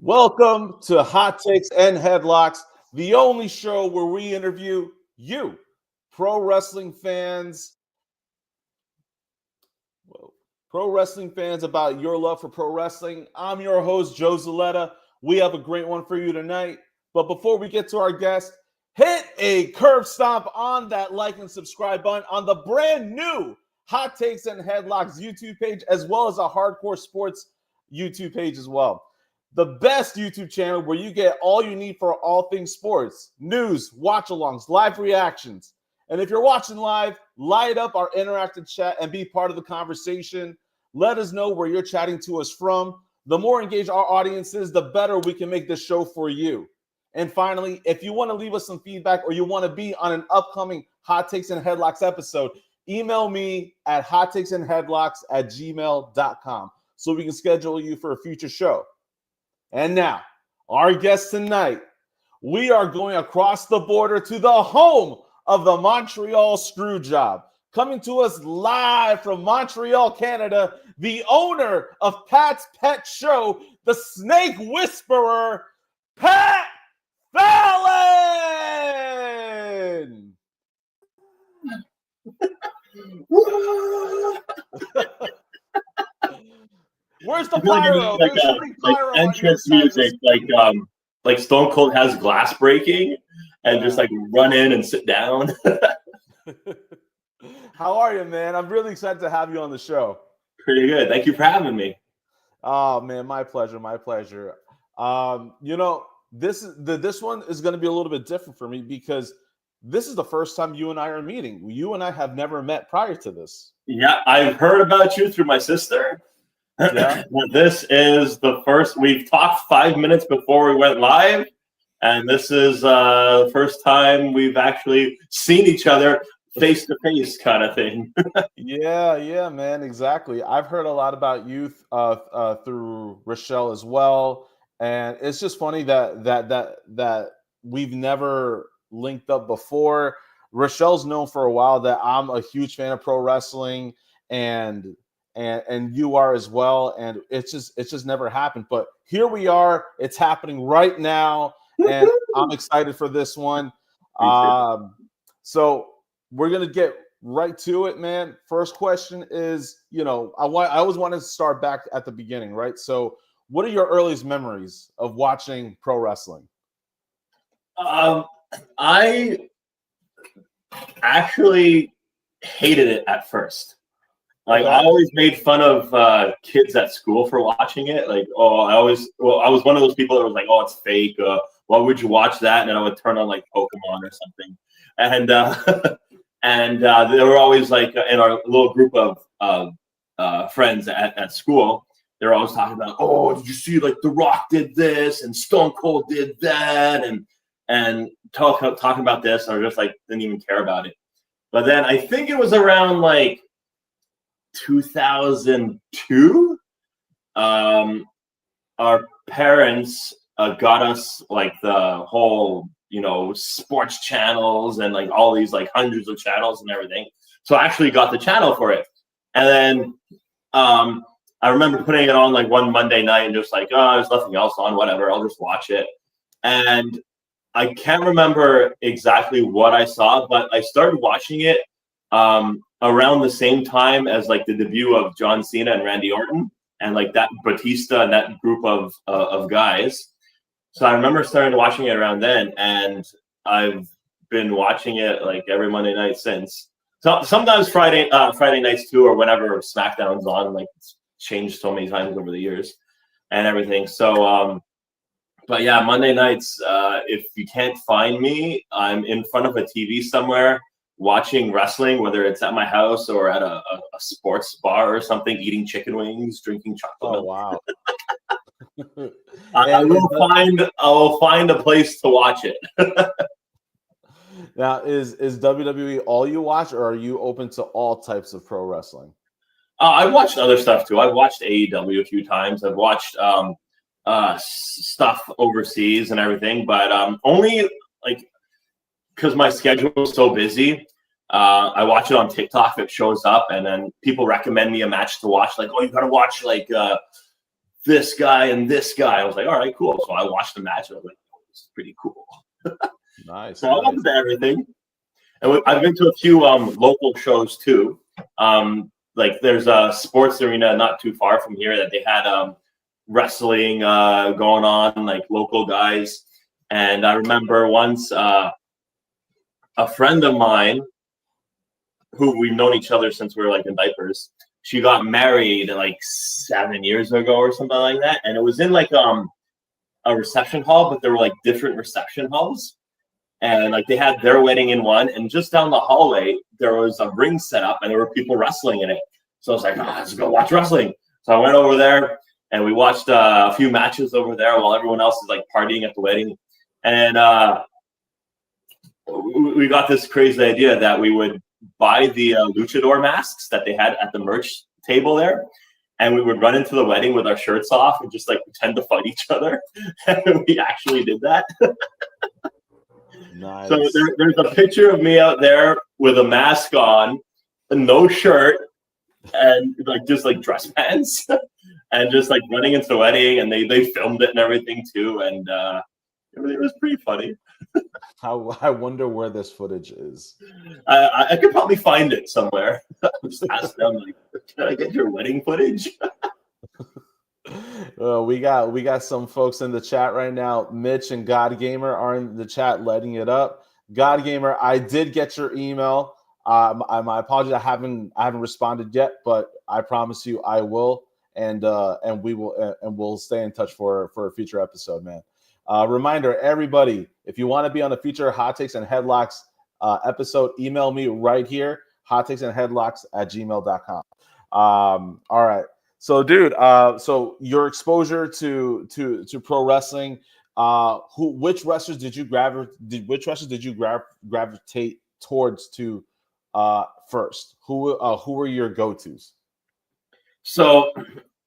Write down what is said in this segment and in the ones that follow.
Welcome to Hot Takes and Headlocks, the only show where we interview you, pro wrestling fans. Pro wrestling fans, about your love for pro wrestling. I'm your host, Joe Zaletta. We have a great one for you tonight. But before we get to our guest, hit a curb stomp on that like and subscribe button on the brand new Hot Takes and Headlocks YouTube page, as well as a Hardcore Sports YouTube page as well. The best YouTube channel where you get all you need for all things sports, news, watch-alongs, live reactions. And if you're watching live, light up our interactive chat and be part of the conversation. Let us know where you're chatting to us from. The more engaged our audience is, the better we can make this show for you. And finally, if you want to leave us some feedback or you want to be on an upcoming Hot Takes and Headlocks episode, email me at hottakesandheadlocks@gmail.com so we can schedule you for a future show. And now, our guest tonight, we are going across the border to the home of the Montreal Screwjob. Coming to us live from Montreal, Canada, the owner of Pat's Pet Show, the Snake Whisperer, Pat Fallon! Where's the pyro? Like entrance music, like Stone Cold has glass breaking, and just like run in and sit down. How are you, man? I'm really excited to have you on the show. Pretty good. Thank you for having me. Oh man, my pleasure. My pleasure. This one is going to be a little bit different for me because this is the first time you and I are meeting. You and I have never met prior to this. Yeah, I've heard about you through my sister. Yeah. This is the first. We've talked 5 minutes before we went live, and this is the first time we've actually seen each other face to face, kind of thing. Yeah, man, exactly. I've heard a lot about you through Rochelle as well, and it's just funny that we've never linked up before. Rochelle's known for a while that I'm a huge fan of pro wrestling, and you are as well, and it's just never happened. But here we are. It's happening right now, and I'm excited for this one. So we're gonna get right to it, man. First question is, I always wanted to start back at the beginning, right? So what are your earliest memories of watching pro wrestling? I actually hated it at first. Like, I always made fun of kids at school for watching it. Like, I was one of those people that was like, oh, it's fake. Why would you watch that? And then I would turn on like Pokemon or something. And they were always like in our little group of friends at school. They were always talking about, oh, did you see like The Rock did this and Stone Cold did that, and talking about this. I just like didn't even care about it. But then I think it was around like 2002, our parents got us like the whole sports channels and like all these like hundreds of channels and everything. So I actually got the channel for it, and then I remember putting it on like one Monday night and just like, oh, there's nothing else on, whatever, I'll just watch it. And I can't remember exactly what I saw, but I started watching it around the same time as like the debut of John Cena and Randy Orton and like that Batista and that group of guys. So I remember starting watching it around then, and I've been watching it like every Monday night since. So sometimes Friday nights too, or whenever SmackDown's on. Like, it's changed so many times over the years and everything. So but yeah, Monday nights, if you can't find me, I'm in front of a TV somewhere watching wrestling, whether it's at my house or at a sports bar or something, eating chicken wings, drinking chocolate. Oh, wow. I will find a place to watch it. Now, is WWE all you watch, or are you open to all types of pro wrestling? I've watched other stuff too. I've watched AEW a few times. I've watched stuff overseas and everything, but only like because my schedule is so busy. I watch it on TikTok if it shows up, and then people recommend me a match to watch. Like, oh, you gotta watch like this guy and this guy. I was like, all right, cool. So I watched the match and I was like, oh, this is pretty cool. Nice. So I went to everything. And I've been to a few local shows too. Like there's a sports arena not too far from here that they had wrestling going on, like local guys. And I remember once a friend of mine who we've known each other since we were like in diapers, she got married like 7 years ago or something like that. And it was in like a reception hall, but there were like different reception halls. And like they had their wedding in one, and just down the hallway there was a ring set up, and there were people wrestling in it. So I was like, oh, let's go watch wrestling. So I went over there, and we watched a few matches over there while everyone else is like partying at the wedding. And we got this crazy idea that we would buy the luchador masks that they had at the merch table there, and we would run into the wedding with our shirts off and just like pretend to fight each other. And we actually did that. Nice. So there's a picture of me out there with a mask on, no shirt, and like just like dress pants, and just like running into the wedding. And they filmed it and everything too, and it was pretty funny. I wonder where this footage is. I could probably find it somewhere. Just ask them, like, can I get your wedding footage? We got some folks in the chat right now. Mitch and God Gamer are in the chat, lighting it up. God Gamer, I did get your email. My apologies, I haven't responded yet, but I promise you I will, and we'll stay in touch for a future episode, man. Reminder, everybody, if you want to be on a future Hot Takes and Headlocks episode, email me right here, hottakesandheadlocks@gmail.com. All right. So, dude, so your exposure to pro wrestling, which wrestlers did you gravitate towards to first? Who were your go-tos? So,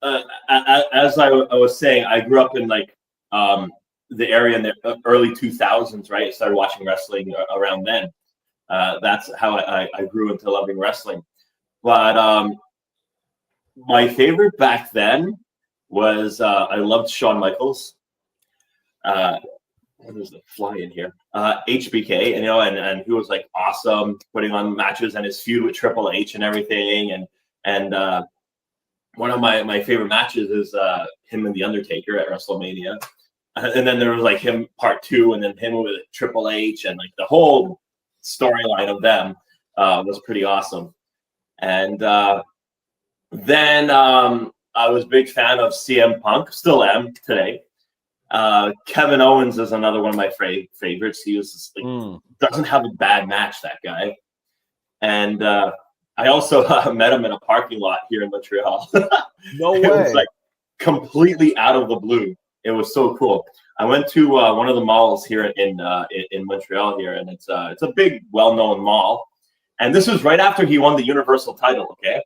as I was saying, I grew up in like the area in the early 2000s, right? I started watching wrestling around then. That's how I grew into loving wrestling. But my favorite back then was I loved Shawn Michaels. There's a fly in here. HBK, and he was like awesome putting on matches, and his feud with Triple H and everything. And one of my favorite matches is him and the Undertaker at WrestleMania. And then there was like him part 2, and then him with Triple H, and like the whole storyline of them was pretty awesome. And then I was a big fan of CM Punk, still am today. Kevin Owens is another one of my favorites. He was just, like, doesn't have a bad match, that guy. And I also met him in a parking lot here in Montreal. No way. It was like completely out of the blue. It was so cool. I went to one of the malls here in Montreal here, and it's a big, well-known mall. And this was right after he won the Universal title, okay?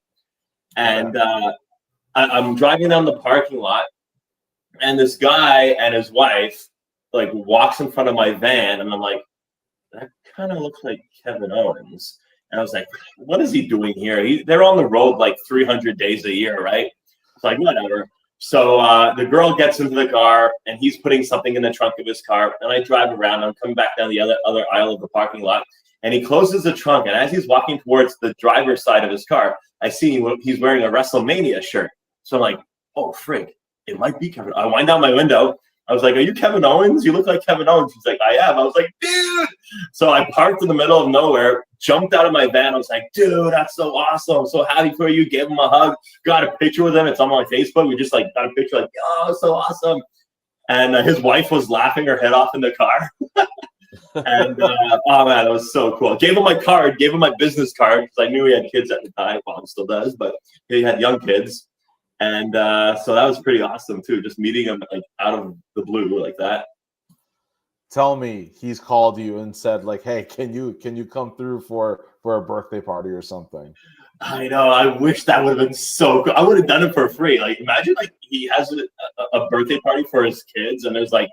And I'm driving down the parking lot, and this guy and his wife like walks in front of my van, and I'm like, that kind of looks like Kevin Owens. And I was like, what is he doing here? They're on the road like 300 days a year, right? It's like, whatever. So the girl gets into the car, and he's putting something in the trunk of his car. And I drive around. I'm coming back down the other aisle of the parking lot, and he closes the trunk. And as he's walking towards the driver's side of his car, I see he's wearing a WrestleMania shirt. So I'm like, oh, frig, it might be Kevin. I wind down my window. I was like, are you Kevin Owens? You look like Kevin Owens. He's like, I am. I was like, dude. So I parked in the middle of nowhere, jumped out of my van. I was like, dude, that's so awesome. I'm so happy for you. Gave him a hug. Got a picture with him. It's on my Facebook. We just like got a picture like, oh, so awesome. And his wife was laughing her head off in the car. And oh man, it was so cool. Gave him my card, gave him my business card, because I knew he had kids at the time. Well, he still does, but he had young kids. And so that was pretty awesome too, just meeting him like out of the blue like that. Tell me he's called you and said like, hey, can you come through for a birthday party or something? I know. I wish that would have been so cool. I would have done it for free. Like, imagine like he has a birthday party for his kids, and there's like,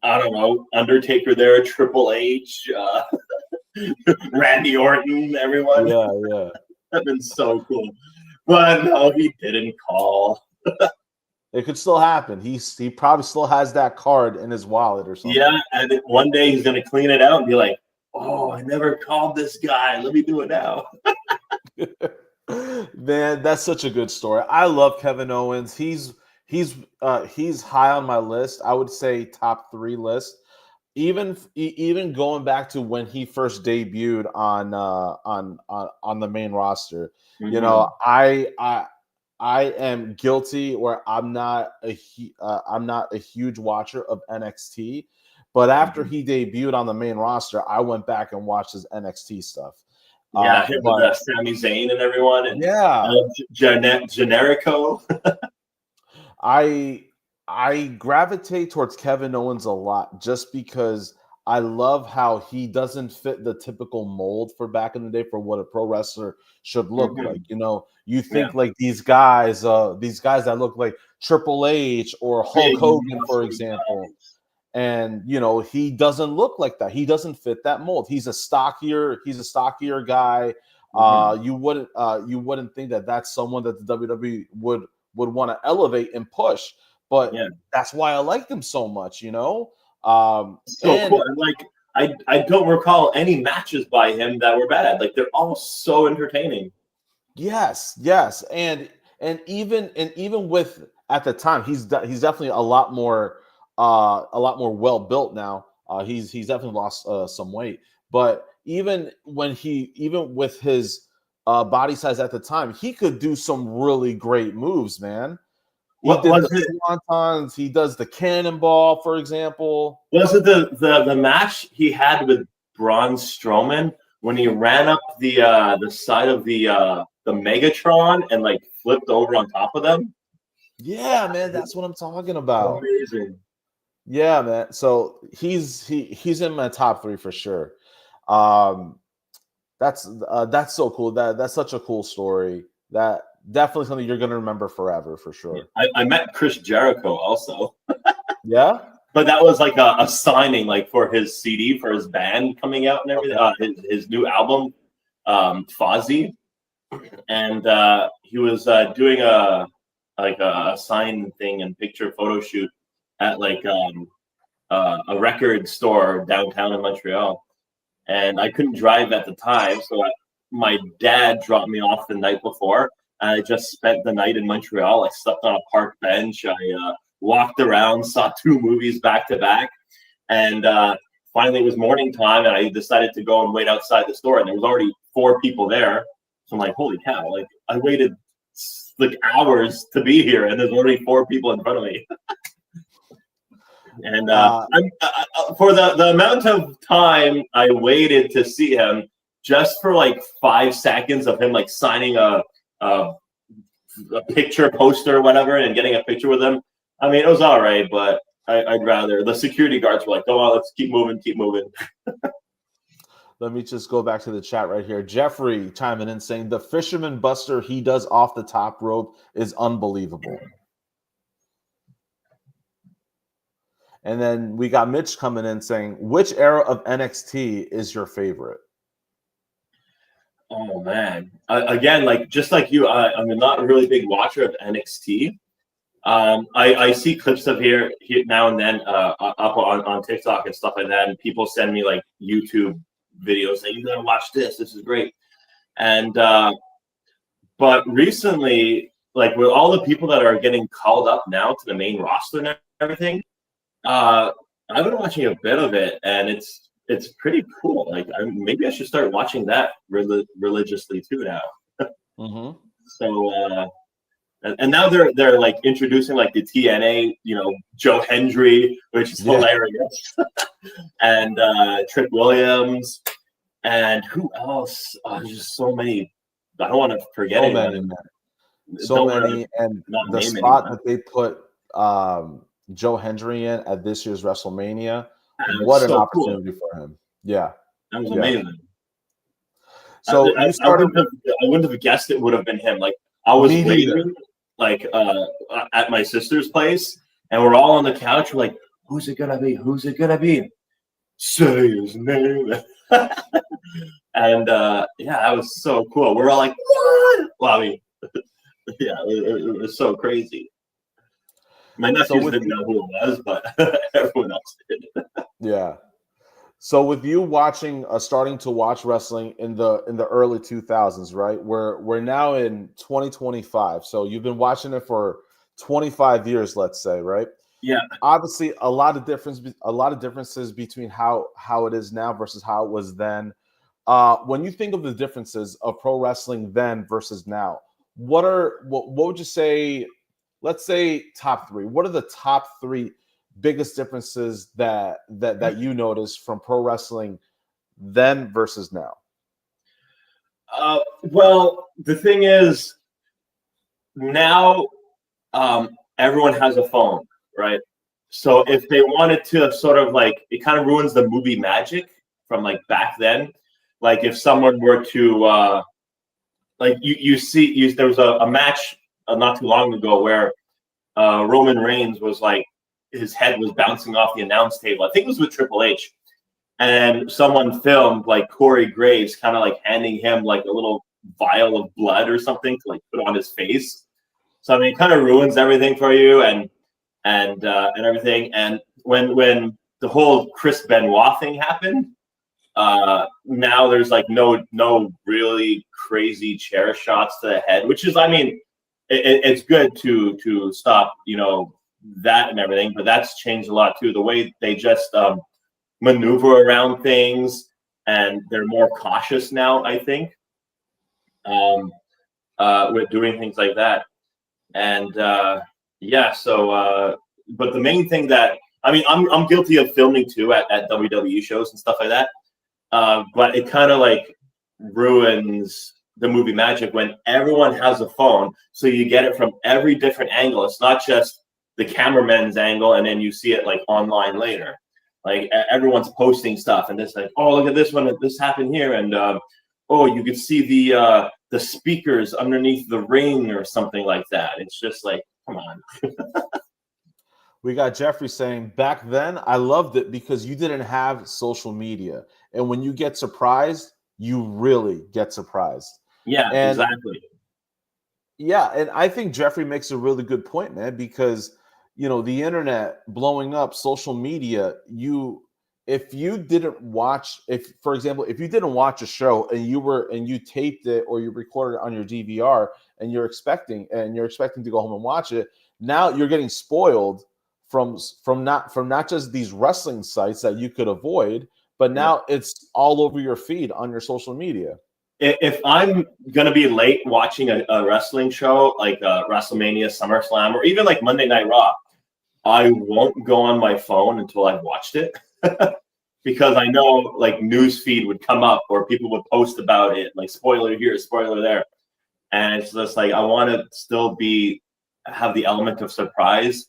I don't know, Undertaker there, Triple H, Randy Orton, everyone. Yeah. That'd been so cool. But no, he didn't call. It could still happen. He probably still has that card in his wallet or something. Yeah, and then one day he's gonna clean it out and be like, "Oh, I never called this guy. Let me do it now." Man, that's such a good story. I love Kevin Owens. He's high on my list. I would say top 3 list. Even going back to when he first debuted on the main roster. You Mhm. know, I am guilty where I'm not a huge watcher of NXT, but after Mhm. he debuted on the main roster, I went back and watched his NXT stuff. Yeah, him with But Sami Zayn and everyone, and yeah, Generico. I I gravitate towards Kevin Owens a lot just because I love how he doesn't fit the typical mold for back in the day for what a pro wrestler should look like. Mhm. You know, you Yeah, think like these guys that look like Triple H or Hulk big Hogan, for muscly example, guys. and you know he doesn't look like that. He doesn't fit that mold. He's a stockier guy. Mhm. You wouldn't think that that's someone that the WWE would want to elevate and push, but Yeah, that's why I like them so much, so and cool. And like, I don't recall any matches by him that were bad. Like, they're all so entertaining. yes, and even with at the time, he's definitely a lot more well built now. He's definitely lost some weight, but even with his body size at the time, he could do some really great moves, man. He What did was the it? swantons, he does the cannonball, for example. Was it the match he had with Braun Strowman when he ran up the side of the Megatron and like flipped over on top of them? Yeah, man, that's what I'm talking about. Amazing. Yeah, man. So he's in my top 3 for sure. Um, that's so cool. That's such a cool story. That definitely something you're gonna remember forever for Yeah. sure. I met Chris Jericho also, Yeah. but that was like a signing like for his CD for his band coming out and everything. Okay. His new album, Fozzy, and he was doing a sign thing and picture photo shoot at like a record store downtown in Montreal, and I couldn't drive at the time, so my dad dropped me off the night before. And I just spent the night in Montreal. I slept on a park bench. I walked around, saw 2 movies back to back, and finally it was morning time, and I decided to go and wait outside the store. And there was already 4 people there, so I'm like, "Holy cow!" Like I waited like hours to be here, and there's already 4 people in front of me. And Uh, for the amount of time I waited to see him, just for like 5 seconds of him like signing a, a picture poster or whatever and getting a picture with him, I mean, it was all right, but I'd rather. The security guards were like, "Go on, let's keep moving, keep moving." Let me just go back to the chat right here. Jeffrey chiming in saying the fisherman buster he does off the top rope is unbelievable. And then we got Mitch coming in saying, which era of NXT is your favorite? Oh man! Again, like just like you, I'm not a really big watcher of NXT. I see clips of here now and then up on TikTok and stuff like that, and people send me like YouTube videos saying you gotta watch this. This is great. And but recently, like with all the people that are getting called up now to the main roster and everything, uh, I've been watching a bit of it, and it's pretty cool. Like maybe I should start watching that religiously too now. Mm-hmm. So. And now they're like introducing like the TNA, Joe Hendry, which is Yeah, hilarious, and Trick Williams, and who else? There's just so many. I don't want to forget so anyone, many, and man. So don't want to many. And not the name spot anyone. that they put Joe Hendry in at this year's WrestleMania, That what was an so cool. opportunity for him. Yeah, That was yeah. amazing. So you I started, wouldn't have guessed it would have been him. Like I was me neither. waiting, like at my sister's place, and we're all on the couch. We're like, "Who's it gonna be? Who's it gonna be?" Say his name. And yeah, that was so cool. We're all like, what? Well, I mean, yeah, it was so crazy. My So nephews with didn't know who it was, but everyone else did. yeah. So with you watching, starting to watch wrestling in the early 2000s, right? We're now in 2025. So you've been watching it for 25 years, let's say, right? Yeah. Obviously, a lot of differences between how it is now versus how it was then. When you think of the differences of pro wrestling then versus now, what would you say? Let's say top three. What are the top three biggest differences that you notice from pro wrestling then versus now? Well, the thing is, now everyone has a phone, right? So if they wanted to sort of like, it kind of ruins the movie magic from like back then. Like if someone were to like there was a match not too long ago where Roman Reigns was like his head was bouncing off the announce table. I think it was with Triple H, and someone filmed like Corey Graves kind of like handing him like a little vial of blood or something to like put on his face. So I mean, it kind of ruins everything for you and everything. And when the whole Chris Benoit thing happened, now there's like no really crazy chair shots to the head, which is, I mean, it's good to stop, you know, that and everything, but that's changed a lot too. The way they just maneuver around things, and they're more cautious now, I think, with doing things like that. And yeah, so but the main thing that, I mean, I'm guilty of filming too at WWE shows and stuff like that. But it kind of like ruins the movie magic when everyone has a phone, so you get it from every different angle. It's not just the cameraman's angle, and then you see it like online later. Like everyone's posting stuff, and it's like, oh, look at this one, this happened here, and oh, you could see the speakers underneath the ring or something like that. It's just like, come on. We got Jeffrey saying, back then I loved it because you didn't have social media. And when you get surprised, you really get surprised. Yeah, And exactly. yeah, and I think Jeffrey makes a really good point, man, because the internet blowing up, social media, if you didn't watch, if for example, if you didn't watch a show and you taped it or you recorded it on your DVR and you're expecting to go home and watch it, now you're getting spoiled from not just these wrestling sites that you could avoid, but now it's all over your feed on your social media. If I'm gonna be late watching a wrestling show like WrestleMania, SummerSlam, or even like Monday Night Raw, I won't go on my phone until I've watched it because I know like news feed would come up or people would post about it, like spoiler here, spoiler there, and it's just like I want to still have the element of surprise.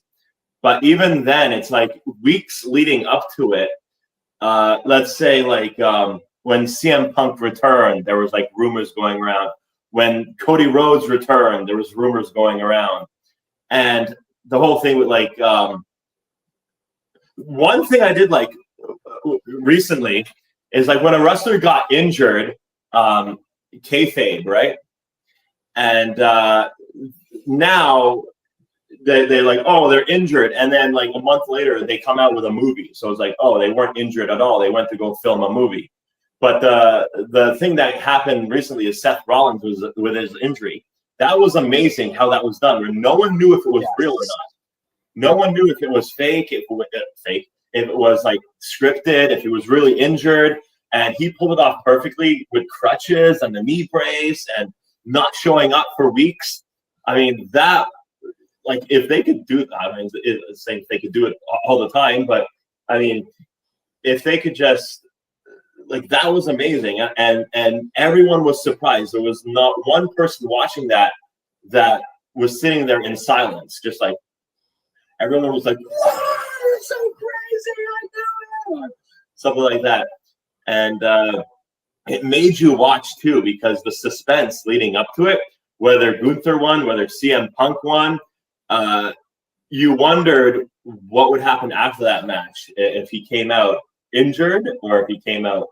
But even then, it's like weeks leading up to it. Let's say like when CM Punk returned, there was like rumors going around. When Cody Rhodes returned, there was rumors going around. And the whole thing with like one thing I did like recently is like when a wrestler got injured, kayfabe, right? And now they're like, oh, they're injured, and then like a month later they come out with a movie. So it's like, oh, they weren't injured at all. They went to go film a movie. But the thing that happened recently is Seth Rollins was with his injury. That was amazing how that was done, where no one knew if it was real or not. No one knew if it was fake, if it was like scripted, if it was really injured, and he pulled it off perfectly with crutches and the knee brace and not showing up for weeks. I mean, that. Like if they could do that, I mean, it's saying they could do it all the time, but I mean, if they could just like that was amazing, and everyone was surprised. There was not one person watching that was sitting there in silence, just like everyone was like, "Oh, it's so crazy! I know it," something like that, and it made you watch too because the suspense leading up to it, whether Gunther won, whether CM Punk won. You wondered what would happen after that match if he came out injured or if he came out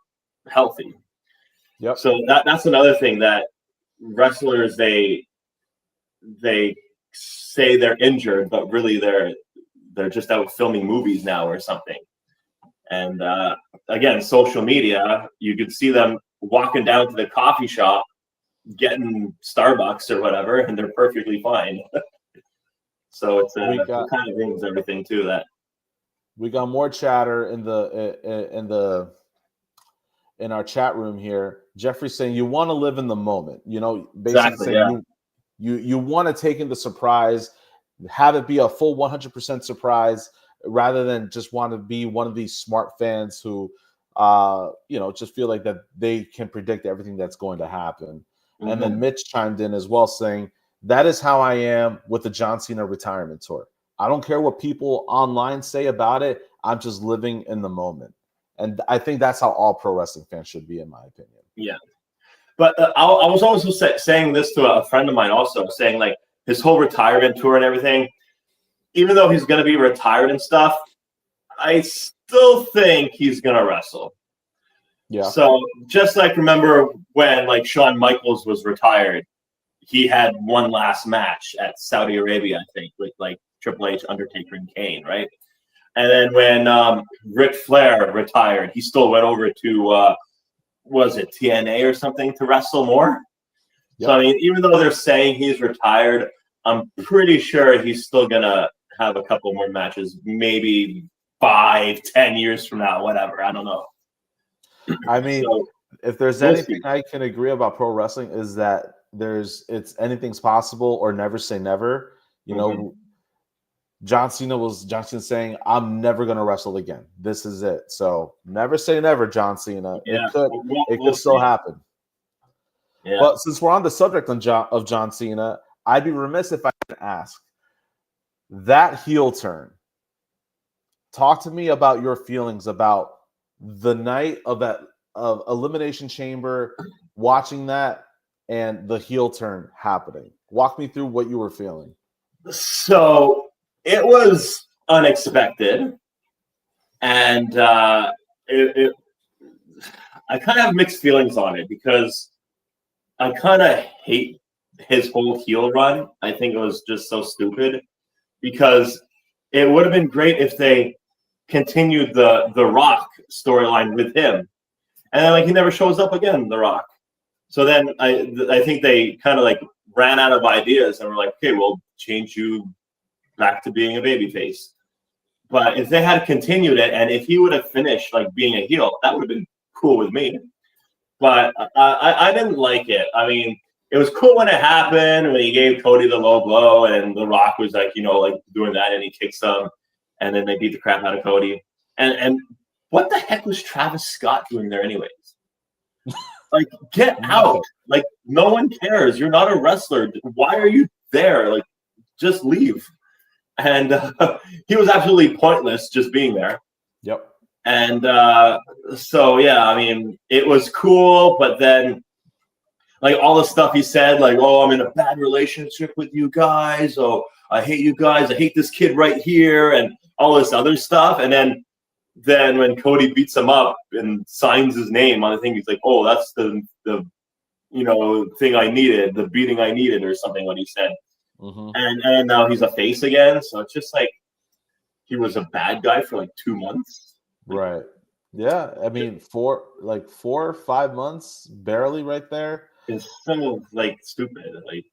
healthy. Yep. So that's another thing that wrestlers they say they're injured, but really they're just out filming movies now or something. And again, social media, you could see them walking down to the coffee shop, getting Starbucks or whatever, and they're perfectly fine. So it kind of ruins everything too. That we got more chatter in our chat room here. Jeffrey's saying you want to live in the moment. Basically saying you want to take in the surprise, have it be a full 100% surprise, rather than just want to be one of these smart fans who, just feel like that they can predict everything that's going to happen. Mm-hmm. And then Mitch chimed in as well, saying that is how I am with the John Cena retirement tour. I don't care what people online say about it. I'm just living in the moment. And I think that's how all pro wrestling fans should be, in my opinion. Yeah. But I was also saying this to a friend of mine also, saying like his whole retirement tour and everything, even though he's going to be retired and stuff, I still think he's going to wrestle. Yeah. So just like remember when like Shawn Michaels was retired, he had one last match at Saudi Arabia, I think, with like Triple H, Undertaker, and Kane, right? And then when Ric Flair retired, he still went over to, was it TNA or something to wrestle more? Yep. So, I mean, even though they're saying he's retired, I'm pretty sure he's still going to have a couple more matches, maybe 5-10 years from now, whatever. I don't know. I mean, if there's anything I can agree about pro wrestling is that it's anything's possible or never say never. John Cena saying, I'm never going to wrestle again. This is it. So never say never, John Cena. Yeah. It could still happen. Yeah. But since we're on the subject of John Cena, I'd be remiss if I didn't ask that heel turn. Talk to me about your feelings about the night of Elimination Chamber, watching that and the heel turn happening. Walk me through what you were feeling. So it was unexpected, and I kind of have mixed feelings on it because I kind of hate his whole heel run. I think it was just so stupid because it would have been great if they continued the Rock storyline with him, and then like he never shows up again, The Rock. So then I think they kind of like ran out of ideas and were like, okay, we'll change you back to being a babyface. But if they had continued it, and if he would have finished like being a heel, that would have been cool with me. But I didn't like it. I mean, it was cool when it happened, when he gave Cody the low blow, and The Rock was like, like doing that, and he kicks him, and then they beat the crap out of Cody. And what the heck was Travis Scott doing there anyways? Like, get out. Like, no one cares. You're not a wrestler. Why are you there? Like, just leave. And he was absolutely pointless just being there. Yep. And so, yeah, I mean, it was cool, but then, like, all the stuff he said, like, oh, I'm in a bad relationship with you guys. Oh, I hate you guys. I hate this kid right here, and all this other stuff. And then when Cody beats him up and signs his name on the thing, he's like, oh, that's the thing I needed, the beating I needed, or something, what he said. Mm-hmm. And now he's a face again. So it's just like he was a bad guy for like 2 months. Right. Yeah. I mean, 4 or 5 months, barely right there. It's so like stupid. Like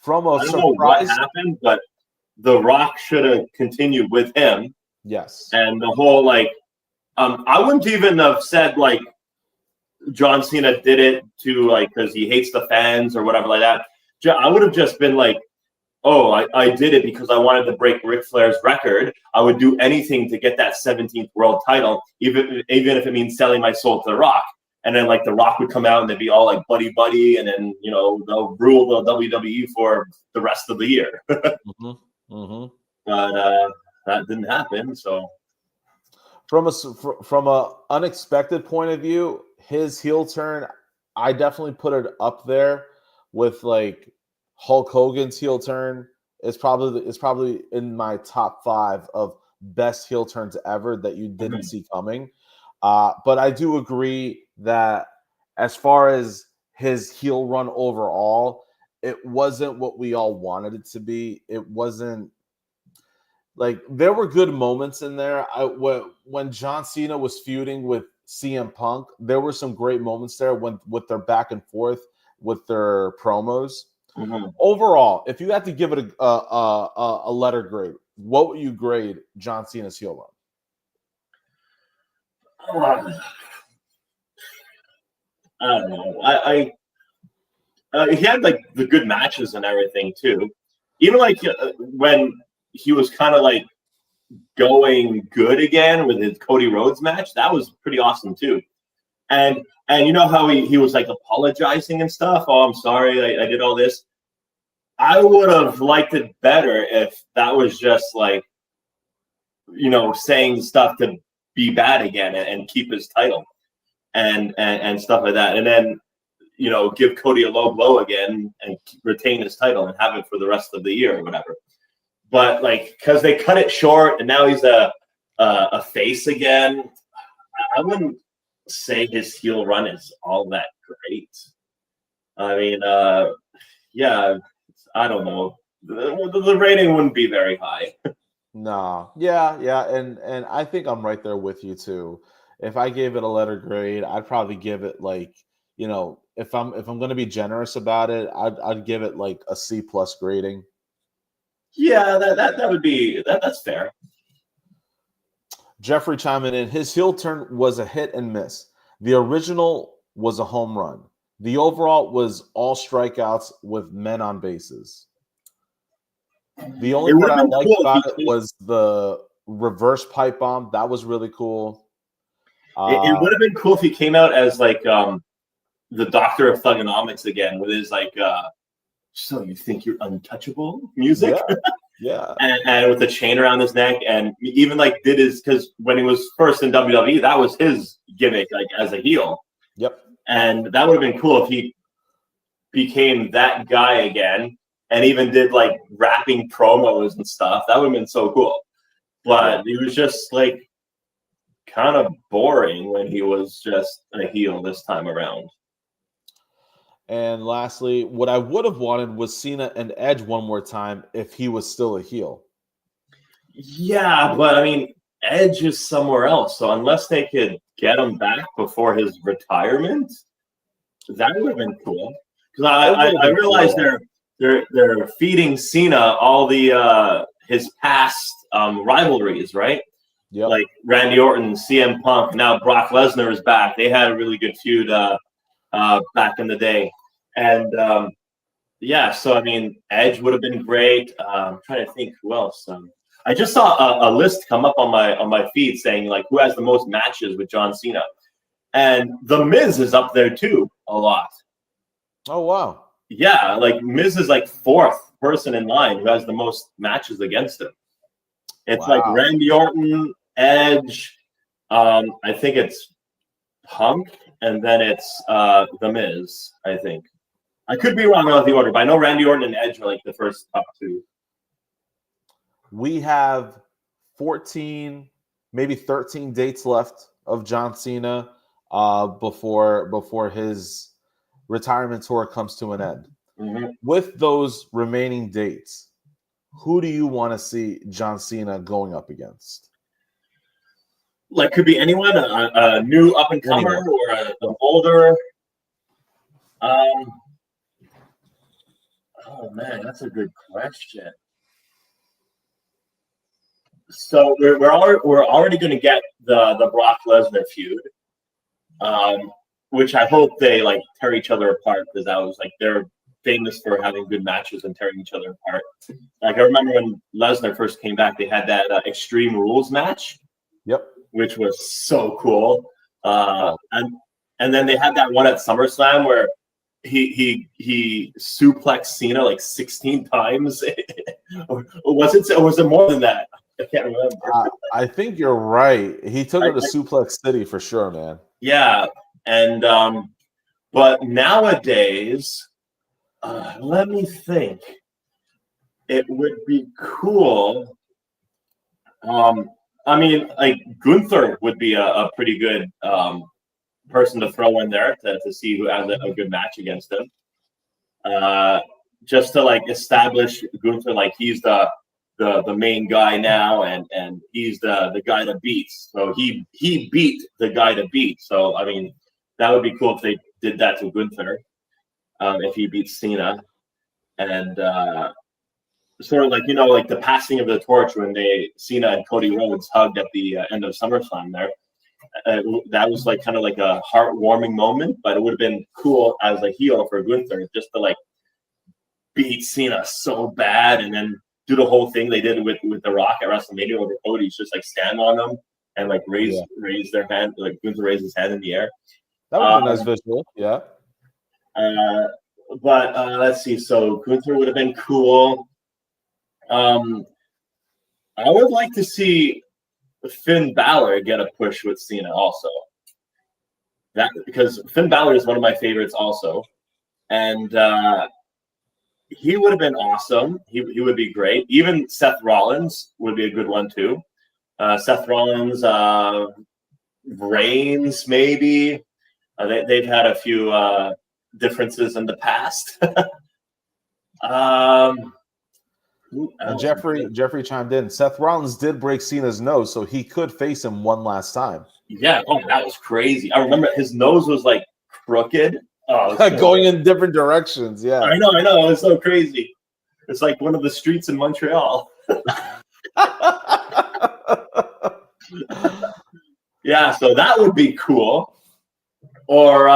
from a I don't know what happened, but The Rock should have continued with him. Yes. And the whole like I wouldn't even have said like John Cena did it to like because he hates the fans or whatever like that. I would have just been like, oh, I did it because I wanted to break Ric Flair's record. I would do anything to get that 17th world title, even if it means selling my soul to The Rock. And then like The Rock would come out and they'd be all like buddy, and then they'll rule the WWE for the rest of the year. Mm-hmm. Mm-hmm. But that didn't happen. So from a unexpected point of view, his heel turn, I definitely put it up there with like Hulk Hogan's heel turn. It's probably in my top 5 of best heel turns ever that you didn't see coming. But I do agree that as far as his heel run overall, it wasn't what we all wanted it to be. It wasn't Like there were good moments in there. When John Cena was feuding with CM Punk, there were some great moments there when with their back and forth with their promos. Mhm. Overall, if you had to give it a letter grade, what would you grade John Cena's heel run? I don't know. He had like the good matches and everything too. Even like when he was kind of like going good again with his Cody Rhodes match, that was pretty awesome too. And you know how he was like apologizing and stuff. Oh, I'm sorry, I did all this. I would have liked it better if that was just like, saying stuff to be bad again and keep his title and stuff like that. And then, give Cody a low blow again and retain his title and have it for the rest of the year or whatever. But like, because they cut it short and now he's a face again, I wouldn't say his heel run is all that great. I mean, yeah, I don't know. The rating wouldn't be very high. No, yeah, and I think I'm right there with you too. If I gave it a letter grade, I'd probably give it like, if I'm going to be generous about it, I'd give it like a C plus grading. Yeah, that would be that's fair. Jeffrey chiming in, his heel turn was a hit and miss. The original was a home run. The overall was all strikeouts with men on bases. The only part I liked about it was the reverse pipe bomb. That was really cool. It would have been cool if he came out as like the Doctor of Thugonomics again with his like so you think you're untouchable music. Yeah. And with the chain around his neck, and even like did his, because when he was first in WWE, that was his gimmick, like as a heel. Yep. And that would have been cool if he became that guy again, and even did like rapping promos and stuff. That would have been so cool. But he was just like kind of boring when he was just a heel this time around. And lastly, what I would have wanted was Cena and Edge one more time if he was still a heel. Yeah, but I mean, Edge is somewhere else. So unless they could get him back before his retirement, that would have been cool. Because I realize they're feeding Cena all the his past rivalries, right? Yep. Like Randy Orton, CM Punk. Now Brock Lesnar is back. They had a really good feud back in the day. And so I mean, Edge would have been great. I'm trying to think who else. I just saw a list come up on my feed saying like who has the most matches with John Cena, and The Miz is up there too a lot. Oh wow! Yeah, like Miz is like fourth person in line who has the most matches against him. It's like Randy Orton, Edge. I think it's Punk, and then it's The Miz. I think. I could be wrong about the order, but I know Randy Orton and Edge are like the first top two. We have 14, maybe 13 dates left of John Cena before his retirement tour comes to an end. Mm-hmm. With those remaining dates, who do you want to see John Cena going up against? Like, could be anyone, a new up and comer or an older. Oh man, that's a good question. So we're already going to get the Brock Lesnar feud, which I hope they like tear each other apart, because that was like they're famous for having good matches and tearing each other apart. Like I remember when Lesnar first came back, they had that Extreme Rules match. Yep. Which was so cool. And then they had that one at SummerSlam where he suplexed Cena like 16 times. or was it more than that? I can't remember. I think you're right. He took it to Suplex City for sure, man. Yeah, and but nowadays, let me think. It would be cool. I mean, like Gunther would be a pretty good person to throw in there to see who has a good match against him. Just to like establish Gunther like he's the the main guy now, and he's the guy to beat. So he beat the guy to beat. So I mean, that would be cool if they did that to Gunther, if he beats Cena, and sort of like like the passing of the torch when Cena and Cody Rhodes hugged at the end of SummerSlam there. That was like kind of like a heartwarming moment, but it would have been cool as a heel for Gunther just to like beat Cena so bad and then do the whole thing they did with The Rock at WrestleMania over Cody's just like stand on them and like raise their hand, like Gunther raised his hand in the air. That would be a nice visual, yeah. But let's see. So Gunther would have been cool. I would like to see Finn Balor get a push with Cena also. That because Finn Balor is one of my favorites also, and he would have been awesome. He would be great. Even Seth Rollins would be a good one too. Seth Rollins, Reigns, maybe. They've had a few differences in the past. Jeffrey chimed in. Seth Rollins did break Cena's nose, so he could face him one last time. Yeah, that was crazy. I remember his nose was like crooked. Oh, going in different directions. Yeah, I know. It was so crazy. It's like one of the streets in Montreal. Yeah, so that would be cool. Or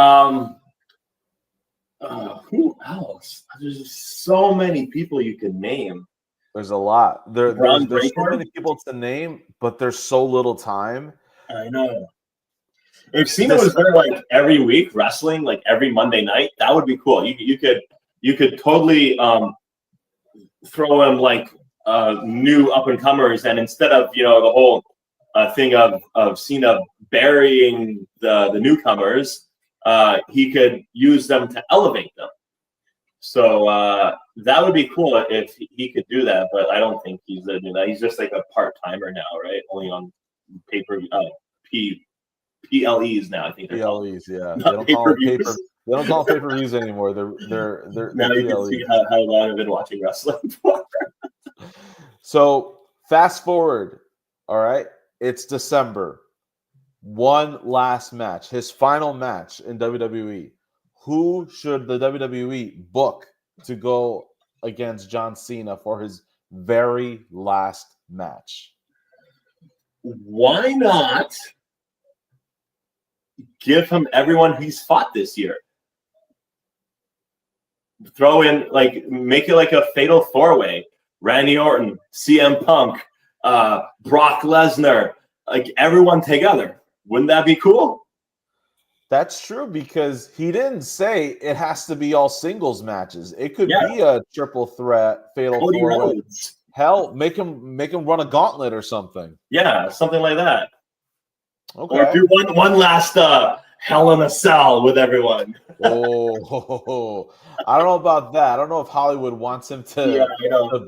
who else? There's so many people you can name. There's a lot. There's so many people to name, but there's so little time. I know. If Cena was there like every week wrestling, like every Monday night, that would be cool. You could totally throw in like new up and comers, and instead of the whole thing of Cena burying the newcomers, he could use them to elevate them. So that would be cool if he could do that, but I don't think he's gonna do that. He's just like a part timer now, right? Only on PLEs now. I think they're PLEs, yeah. They don't call them pay-per-views anymore. They're now you PLEs. can see how long I've been watching wrestling for. So fast forward, all right. It's December. One last match, his final match in WWE. Who should the WWE book to go against John Cena for his very last match? Why not give him everyone he's fought this year? Throw in, like, make it like a fatal four-way. Randy Orton, CM Punk, Brock Lesnar, like everyone together. Wouldn't that be cool? That's true, because he didn't say it has to be all singles matches. It could be a triple threat, fatal four-way. Hell, make him run a gauntlet or something. Yeah, something like that. Okay. Or do one last Hell in a Cell with everyone. Oh, I don't know about that. I don't know if Hollywood wants him to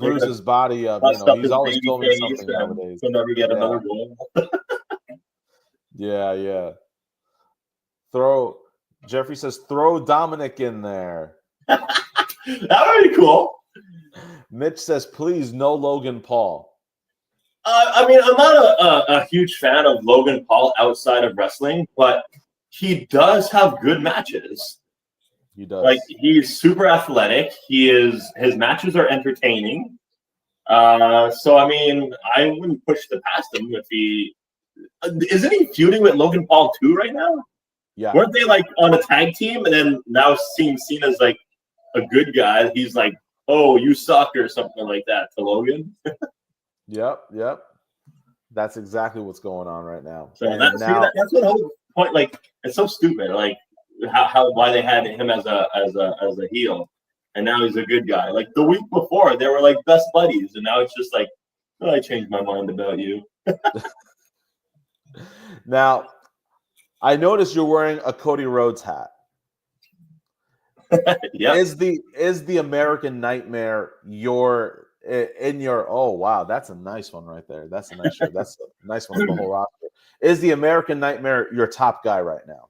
bruise his body up. He's always filming something nowadays. He'll never get another goal. Yeah. Jeffrey says, throw Dominic in there. That would be cool. Mitch says, please, no Logan Paul. I mean, I'm not a huge fan of Logan Paul outside of wrestling, but he does have good matches. He does. Like, he's super athletic. His matches are entertaining. So, I mean, I wouldn't push it past him if he... Isn't he feuding with Logan Paul too right now? Yeah. Weren't they like on a tag team, and then now seeing Cena's like a good guy, he's like, "Oh, you suck" or something like that to Logan. Yep. That's exactly what's going on right now. So that's the whole point. Like, it's so stupid. Like why they had him as a heel, and now he's a good guy. Like the week before, they were like best buddies, and now it's just like, oh, I changed my mind about you. Now, I noticed you're wearing a Cody Rhodes hat. Yeah. Is the American Nightmare oh wow, that's a nice one right there. That's a nice shirt. That's a nice one for the whole roster. Is the American Nightmare your top guy right now?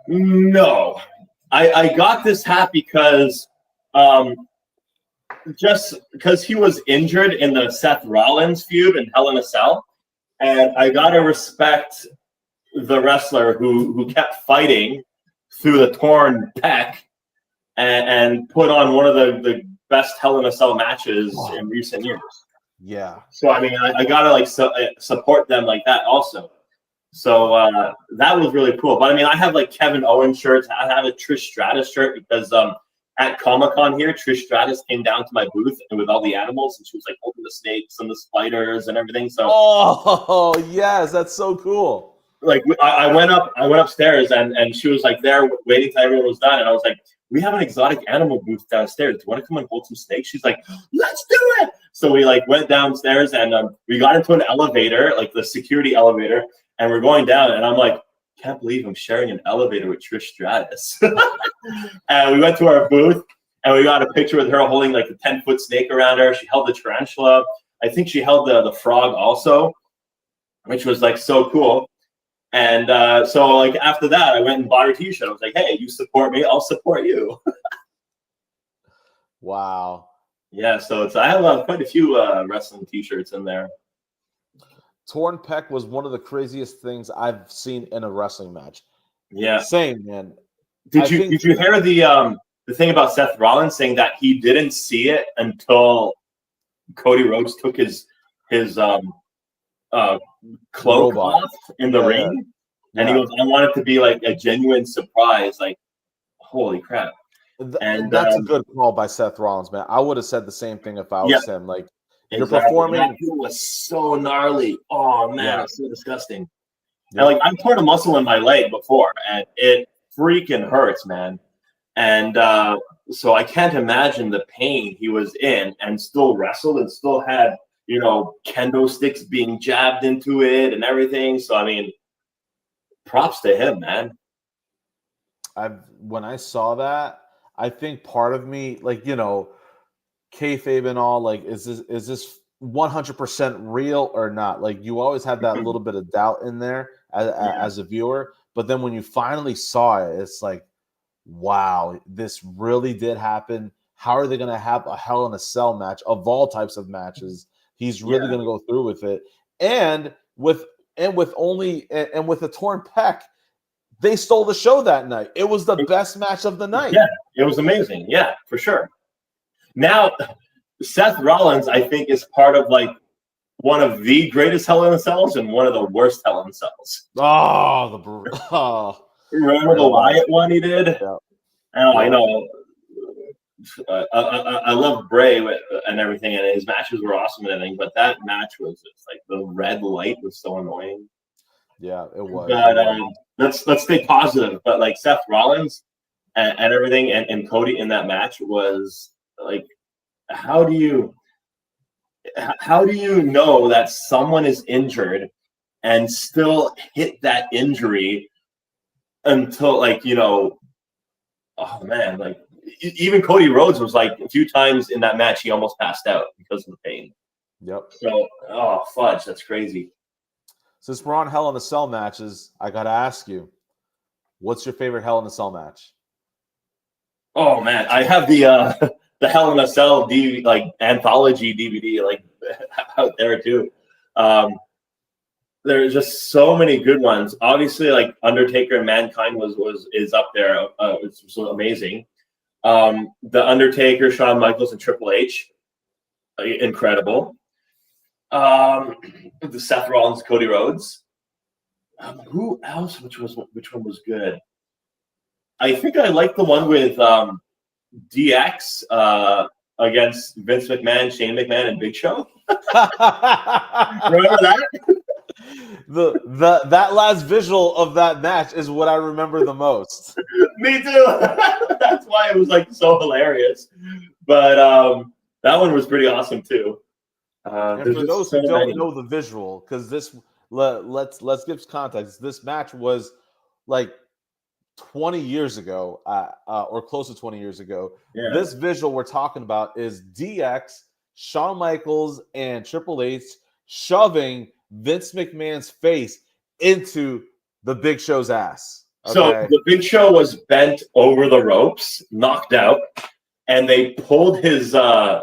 No. I got this hat because just because he was injured in the Seth Rollins feud in Hell in a Cell, and I gotta respect the wrestler who kept fighting through the torn pec and put on one of the best Hell in a Cell matches in recent years. Yeah. So I mean, I gotta like support them like that also. So that was really cool. But I mean, I have like Kevin Owens shirts. I have a Trish Stratus shirt because at Comic-Con here, Trish Stratus came down to my booth and with all the animals, and she was like holding the snakes and the spiders and everything. So oh yes, that's so cool. Like I went upstairs and she was like there waiting till everyone was done, and I was like, we have an exotic animal booth downstairs. Do you want to come and hold some snakes? She's like, let's do it. So we like went downstairs and we got into an elevator, like the security elevator, and we're going down, and I'm like, can't believe I'm sharing an elevator with Trish Stratus. And we went to our booth and we got a picture with her holding like a 10-foot snake around her. She held the tarantula. I think she held the frog also, which was like so cool. And so like after that, I went and bought her t-shirt. I was like, hey, you support me, I'll support you. Wow. Yeah, so I have quite a few wrestling t-shirts in there. Torn pec was one of the craziest things I've seen in a wrestling match. Yeah. Same, man. Did you hear the thing about Seth Rollins saying that he didn't see it until Cody Rhodes took his cloak off in the ring? Yeah. And he goes, I want it to be like a genuine surprise. Like, holy crap. And that's a good call by Seth Rollins, man. I would have said the same thing if I was him. Like, you're performing. That was so gnarly. Oh man, it's so disgusting. Yeah. And like I've torn a muscle in my leg before, and it freaking hurts, man. And so I can't imagine the pain he was in, and still wrestled, and still had kendo sticks being jabbed into it and everything. So I mean, props to him, man. When I saw that, I think part of me, like kayfabe and all, like, is this 100% real or not? Like, you always have that little bit of doubt in there as a viewer, but then when you finally saw it, it's like, wow, this really did happen. How are they going to have a Hell in a Cell match of all types of matches? He's really going to go through with it, and with a torn pec, they stole the show that night. It was the best match of the night. Yeah, it was amazing. Yeah, for sure. Now, Seth Rollins, I think, is part of like one of the greatest Hell in a Cells and one of the worst Hell in a Cells. Remember the Wyatt one he did? Yeah. I know. I love Bray and everything, and his matches were awesome and everything, but that match was just like the red light was so annoying. Yeah, it was. But let's stay positive. But like Seth Rollins and everything, and Cody in that match was like, how do you know that someone is injured and still hit that injury until oh man, like even Cody Rhodes was like a few times in that match he almost passed out because of the pain. Yep. So fudge, that's crazy. Since we're on Hell in a Cell matches, I gotta ask you, what's your favorite Hell in a Cell match? Oh man, I have the Hell in a Cell anthology DVD like out there too. There's just so many good ones. Obviously, like Undertaker and Mankind is up there. It's amazing. The Undertaker, Shawn Michaels, and Triple H, incredible. The Seth Rollins, Cody Rhodes. Who else? Which one was good? I think I like the one with DX against Vince McMahon, Shane McMahon, and Big Show. Remember that? That last visual of that match is what I remember the most. Me too. That's why it was like so hilarious. But that one was pretty awesome too. And for those who don't know the visual, because let's give context. This match was like 20 years ago, or close to 20 years ago. Yeah. This visual we're talking about is DX, Shawn Michaels, and Triple H shoving Vince McMahon's face into the Big Show's ass. Okay? So the Big Show was bent over the ropes, knocked out, and they pulled his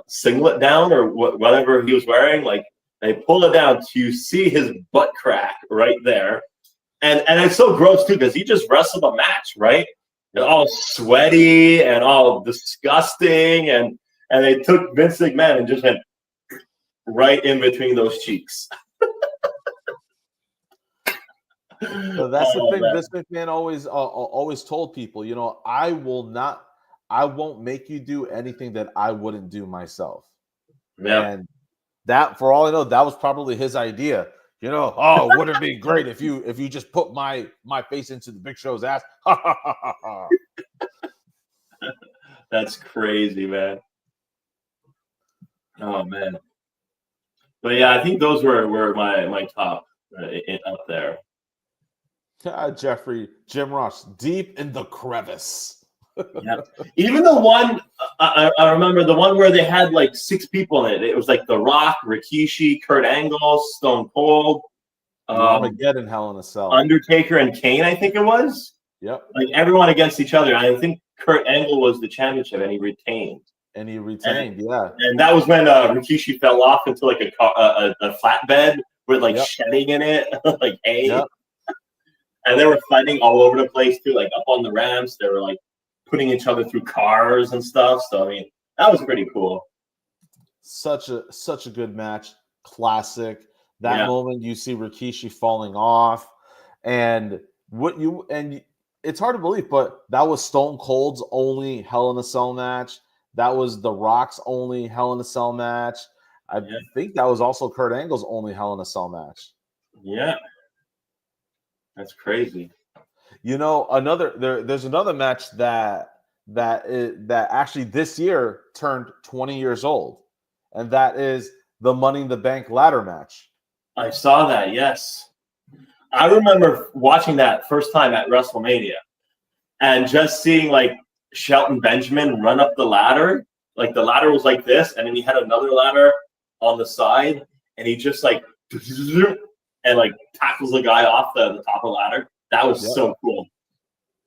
singlet down or whatever he was wearing. Like they pulled it down to see his butt crack right there, and it's so gross too because he just wrestled a match, right? And all sweaty and all disgusting, and they took Vince McMahon and just went right in between those cheeks. So that's the thing. Vince McMahon always told people, you know, I won't make you do anything that I wouldn't do myself. Yeah. And that, for all I know, that was probably his idea. You know, oh, wouldn't it be great if you just put my face into the Big Show's ass? That's crazy, man. Oh man. But yeah, I think those were my top up there. Jeffrey, Jim Ross, deep in the crevice. Yeah. Even the one I remember, the one where they had like 6 people in it. It was like The Rock, Rikishi, Kurt Angle, Stone Cold, Armageddon, Hell in a Cell, Undertaker, and Kane. I think it was. Yep. Like everyone against each other. I think Kurt Angle was the championship, and he retained. Yeah. And that was when Rikishi fell off into like a flatbed with like shedding in it, like hay. Yep. And they were fighting all over the place too, like up on the ramps. They were like putting each other through cars and stuff. So I mean, that was pretty cool. Such a good match, classic. That moment you see Rikishi falling off, and it's hard to believe, but that was Stone Cold's only Hell in a Cell match. That was The Rock's only Hell in a Cell match. I think that was also Kurt Angle's only Hell in a Cell match. Yeah, that's crazy. You know, there's another match that actually this year turned 20 years old, and that is the Money in the Bank ladder match. I saw that. Yes, I remember watching that first time at WrestleMania, and just seeing like Shelton Benjamin run up the ladder. Like the ladder was like this, and then he had another ladder on the side, and he just like and like tackles the guy off the top of the ladder. That was so cool.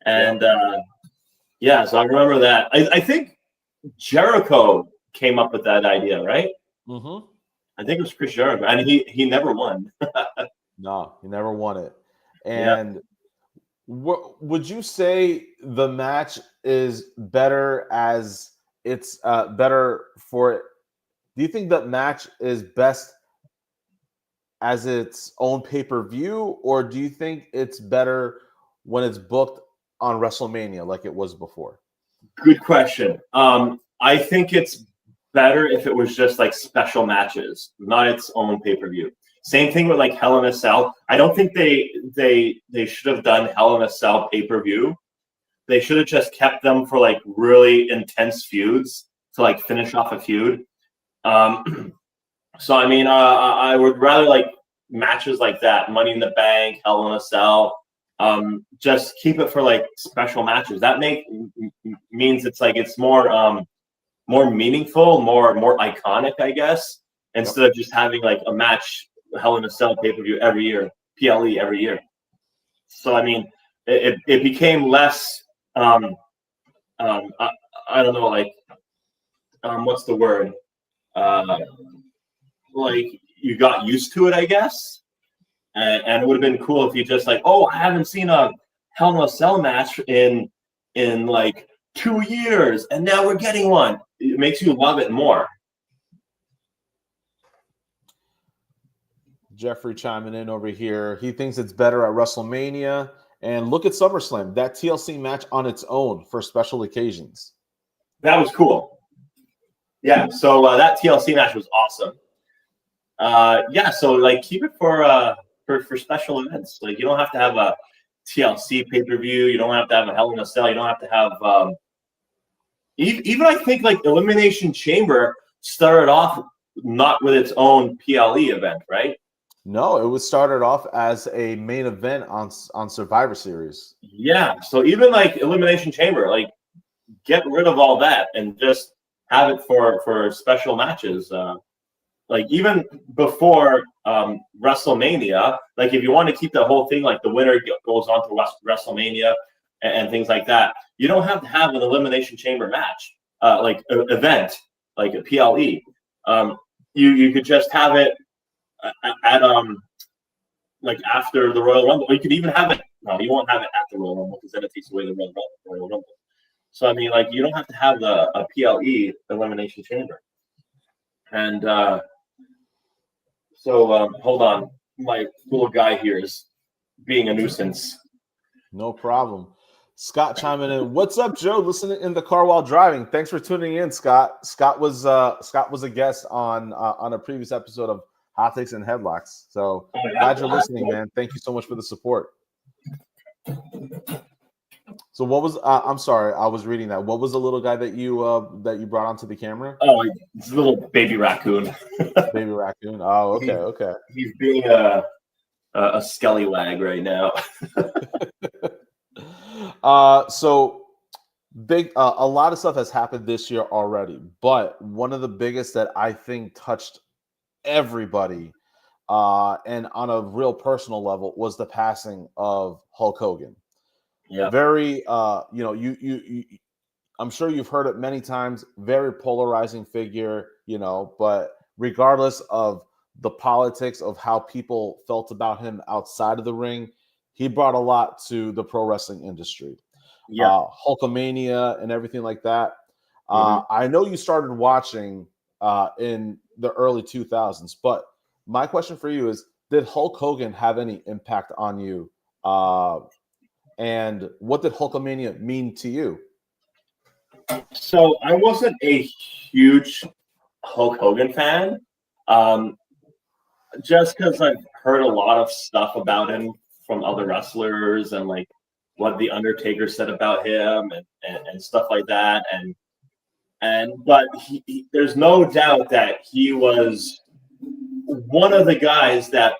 And so I remember that. I think Jericho came up with that idea, right? Mm-hmm. I think it was Chris Jericho, and he never won. No, he never won it. And would you say the match is better as it's better for it? Do you think that match is best as its own pay-per-view, or do you think it's better when it's booked on WrestleMania like it was before? Good question. I think it's better if it was just like special matches, not its own pay-per-view. Same thing with like Hell in a Cell. I don't think they should have done Hell in a Cell pay-per-view. They should have just kept them for like really intense feuds to like finish off a feud. So I mean, I would rather like matches like that, Money in the Bank, Hell in a Cell. Just keep it for like special matches. That means it's like it's more meaningful, more iconic, I guess, instead of just having like a match, Hell in a Cell pay-per-view every year, PLE every year. So I mean, it became less. I don't know, like what's the word? Like you got used to it, I guess. And it would have been cool if you just like, oh, I haven't seen a Hell in a Cell match in like 2 years, and now we're getting one. It makes you love it more. Jeffrey chiming in over here. He thinks it's better at WrestleMania. And look at SummerSlam, that TLC match on its own for special occasions. That was cool. Yeah, so that TLC match was awesome. So like keep it for special events. Like you don't have to have a TLC pay-per-view. You don't have to have a Hell in a Cell. You don't have to have even I think like Elimination Chamber started off not with its own PLE event, right? No, it was started off as a main event on Survivor Series. Yeah, so even like Elimination Chamber, like get rid of all that and just have it for special matches. Like even before WrestleMania, like if you want to keep the whole thing, like the winner goes on to WrestleMania and things like that, you don't have to have an Elimination Chamber match. event, like a PLE. You could just have it at like after the Royal Rumble. Or you could even have it. No, you won't have it at the Royal Rumble because then it takes away the Royal Rumble. So I mean, like you don't have to have a PLE elimination chamber. And hold on, my little guy here is being a nuisance. No problem. Scott chiming in. What's up, Joe? Listening in the car while driving. Thanks for tuning in, Scott. Scott was a guest on a previous episode of Hot Takes and Headlocks. So glad you're listening, man. Thank you so much for the support. So what was? I'm sorry, I was reading that. What was the little guy that you brought onto the camera? Oh, it's a little baby raccoon. Baby raccoon. Oh, okay. He's being a scallywag right now. So big. A lot of stuff has happened this year already, but one of the biggest that I think touched everybody, and on a real personal level, was the passing of Hulk Hogan. Yeah. Very, you I'm sure you've heard it many times, very polarizing figure, but regardless of the politics of how people felt about him outside of the ring, he brought a lot to the pro wrestling industry. Yeah. Hulkamania and everything like that. I know you started watching in the early 2000s, but my question for you is, did Hulk Hogan have any impact on you? And what did Hulkamania mean to you? So I wasn't a huge Hulk Hogan fan, just because I've heard a lot of stuff about him from other wrestlers and like what the Undertaker said about him and stuff like that. But there's no doubt that he was one of the guys that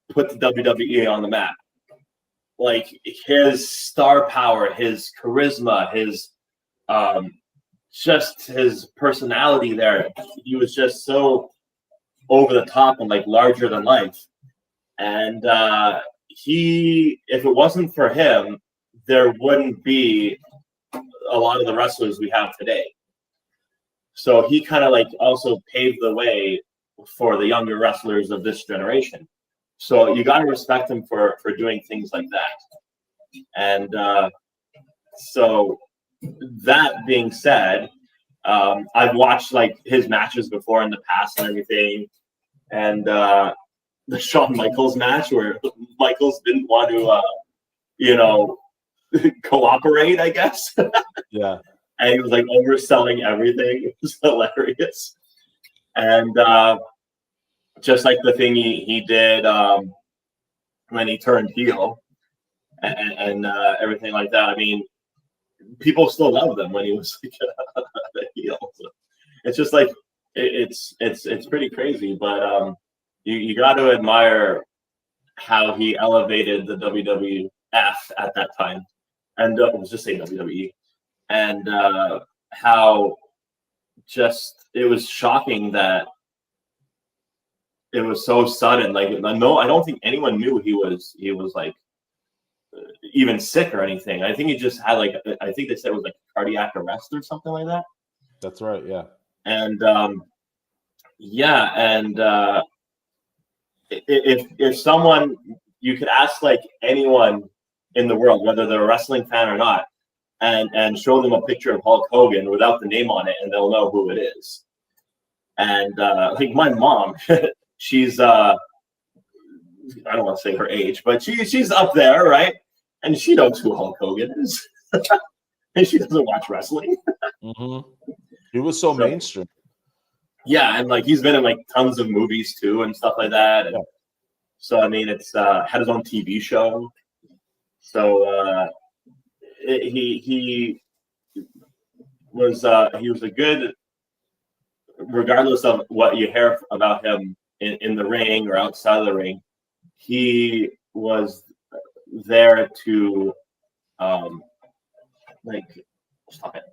put the WWE on the map. Like his star power, his charisma, his just his personality there. He was just so over the top and like larger than life. And if it wasn't for him, there wouldn't be a lot of the wrestlers we have today. So he kind of like also paved the way for the younger wrestlers of this generation. So you got to respect him for doing things like that. And so that being said, I've watched like his matches before in the past and everything. And the Shawn Michaels match where Michaels didn't want to, cooperate, I guess. Yeah. And he was like overselling everything. It was hilarious. And just like the thing he did when he turned heel and everything like that. I mean, people still loved him when he was like a heel. So it's just like it's pretty crazy, but you got to admire how he elevated the WWF at that time, and let's just say WWE, and how just it was shocking that it was so sudden. Like, no, I don't think anyone knew he was like even sick or anything. I think he just had like, I think they said it was like cardiac arrest or something like that. That's right. Yeah. And if someone, you could ask like anyone in the world, whether they're a wrestling fan or not, and show them a picture of Hulk Hogan without the name on it, and they'll know who it is. And I think my mom, she's I don't want to say her age, but she's up there, right? And she knows who Hulk Hogan is, and she doesn't watch wrestling. He was so mainstream. Yeah, and like he's been in like tons of movies too and stuff like that. And so I mean, it's had his own TV show. So he was a good, regardless of what you hear about him in the ring or outside of the ring, he was there to stop it.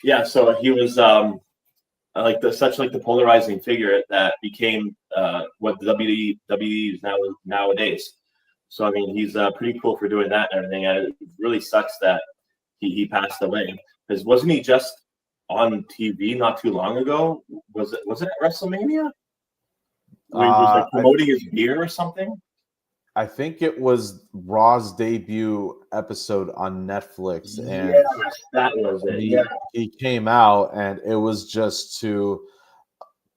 Yeah, so he was such the polarizing figure that became what the WWE is nowadays. So I mean, he's pretty cool for doing that and everything. And it really sucks that he passed away, because wasn't he just on TV not too long ago. Was it at WrestleMania? Where he was like promoting his beer or something? I think it was Raw's debut episode on Netflix, and yes, that was it. He came out, and it was just to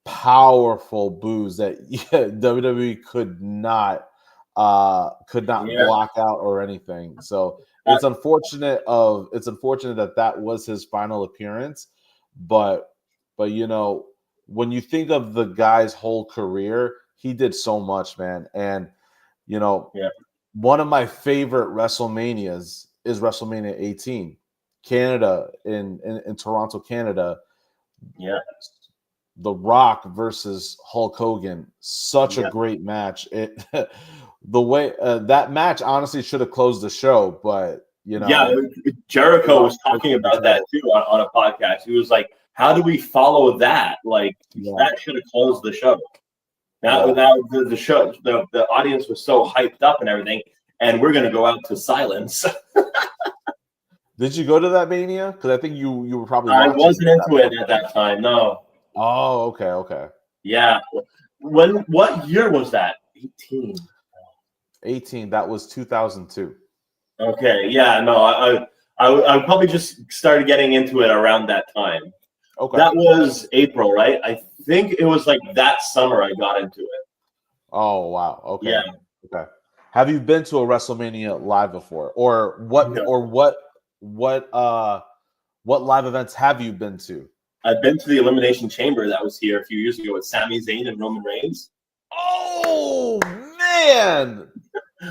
powerful boos that WWE could not block out or anything. So it's unfortunate that was his final appearance, but you know, when you think of the guy's whole career, he did so much, man. And you know, one of my favorite WrestleManias is WrestleMania 18, Canada in Toronto, Canada. Yeah. The Rock versus Hulk Hogan, such a great match. It the way that match honestly should have closed the show, but you know, Jericho was talking about that too on a podcast. He was like, "How do we follow that? Like that should have closed the show." Now the show, the audience was so hyped up and everything, and we're gonna go out to silence. Did you go to that Mania? Because I think you were probably. I wasn't into it at that time. No. Oh, okay. Yeah. What year was that? 18. 18. That was 2002. Okay. Yeah. No. I probably just started getting into it around that time. Okay. That was April, right? I think it was like that summer I got into it. Oh wow. Okay. Yeah. Okay. Have you been to a WrestleMania live before, or what? No. Or what live events have you been to? I've been to the Elimination Chamber that was here a few years ago with Sami Zayn and Roman Reigns. Oh man!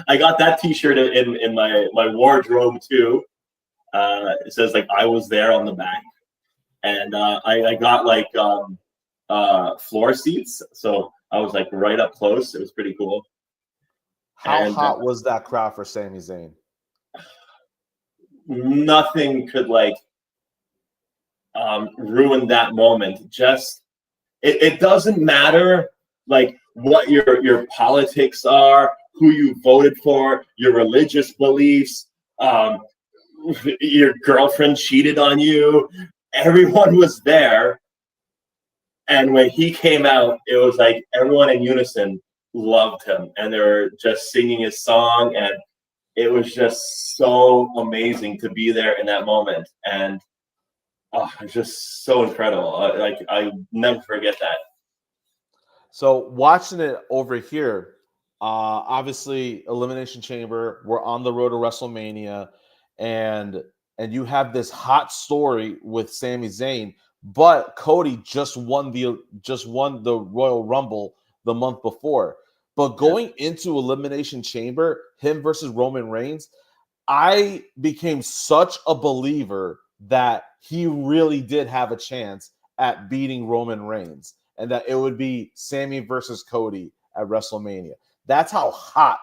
I got that T-shirt in my wardrobe too. It says like I was there on the back, and I got like floor seats, so I was like right up close. It was pretty cool. How hot was that crowd for Sami Zayn? Nothing could like ruin that moment. Just it doesn't matter like what your politics are, who you voted for, your religious beliefs, your girlfriend cheated on you. Everyone was there, and when he came out, it was like everyone in unison loved him, and they were just singing his song, and it was just so amazing to be there in that moment. And it's just so incredible. I never forget that. So watching it over here, obviously Elimination Chamber, we're on the road to WrestleMania, and you have this hot story with Sami Zayn, but Cody just won the Royal Rumble the month before. But going into Elimination Chamber, him versus Roman Reigns, I became such a believer that he really did have a chance at beating Roman Reigns, and that it would be Sami versus Cody at WrestleMania. That's how hot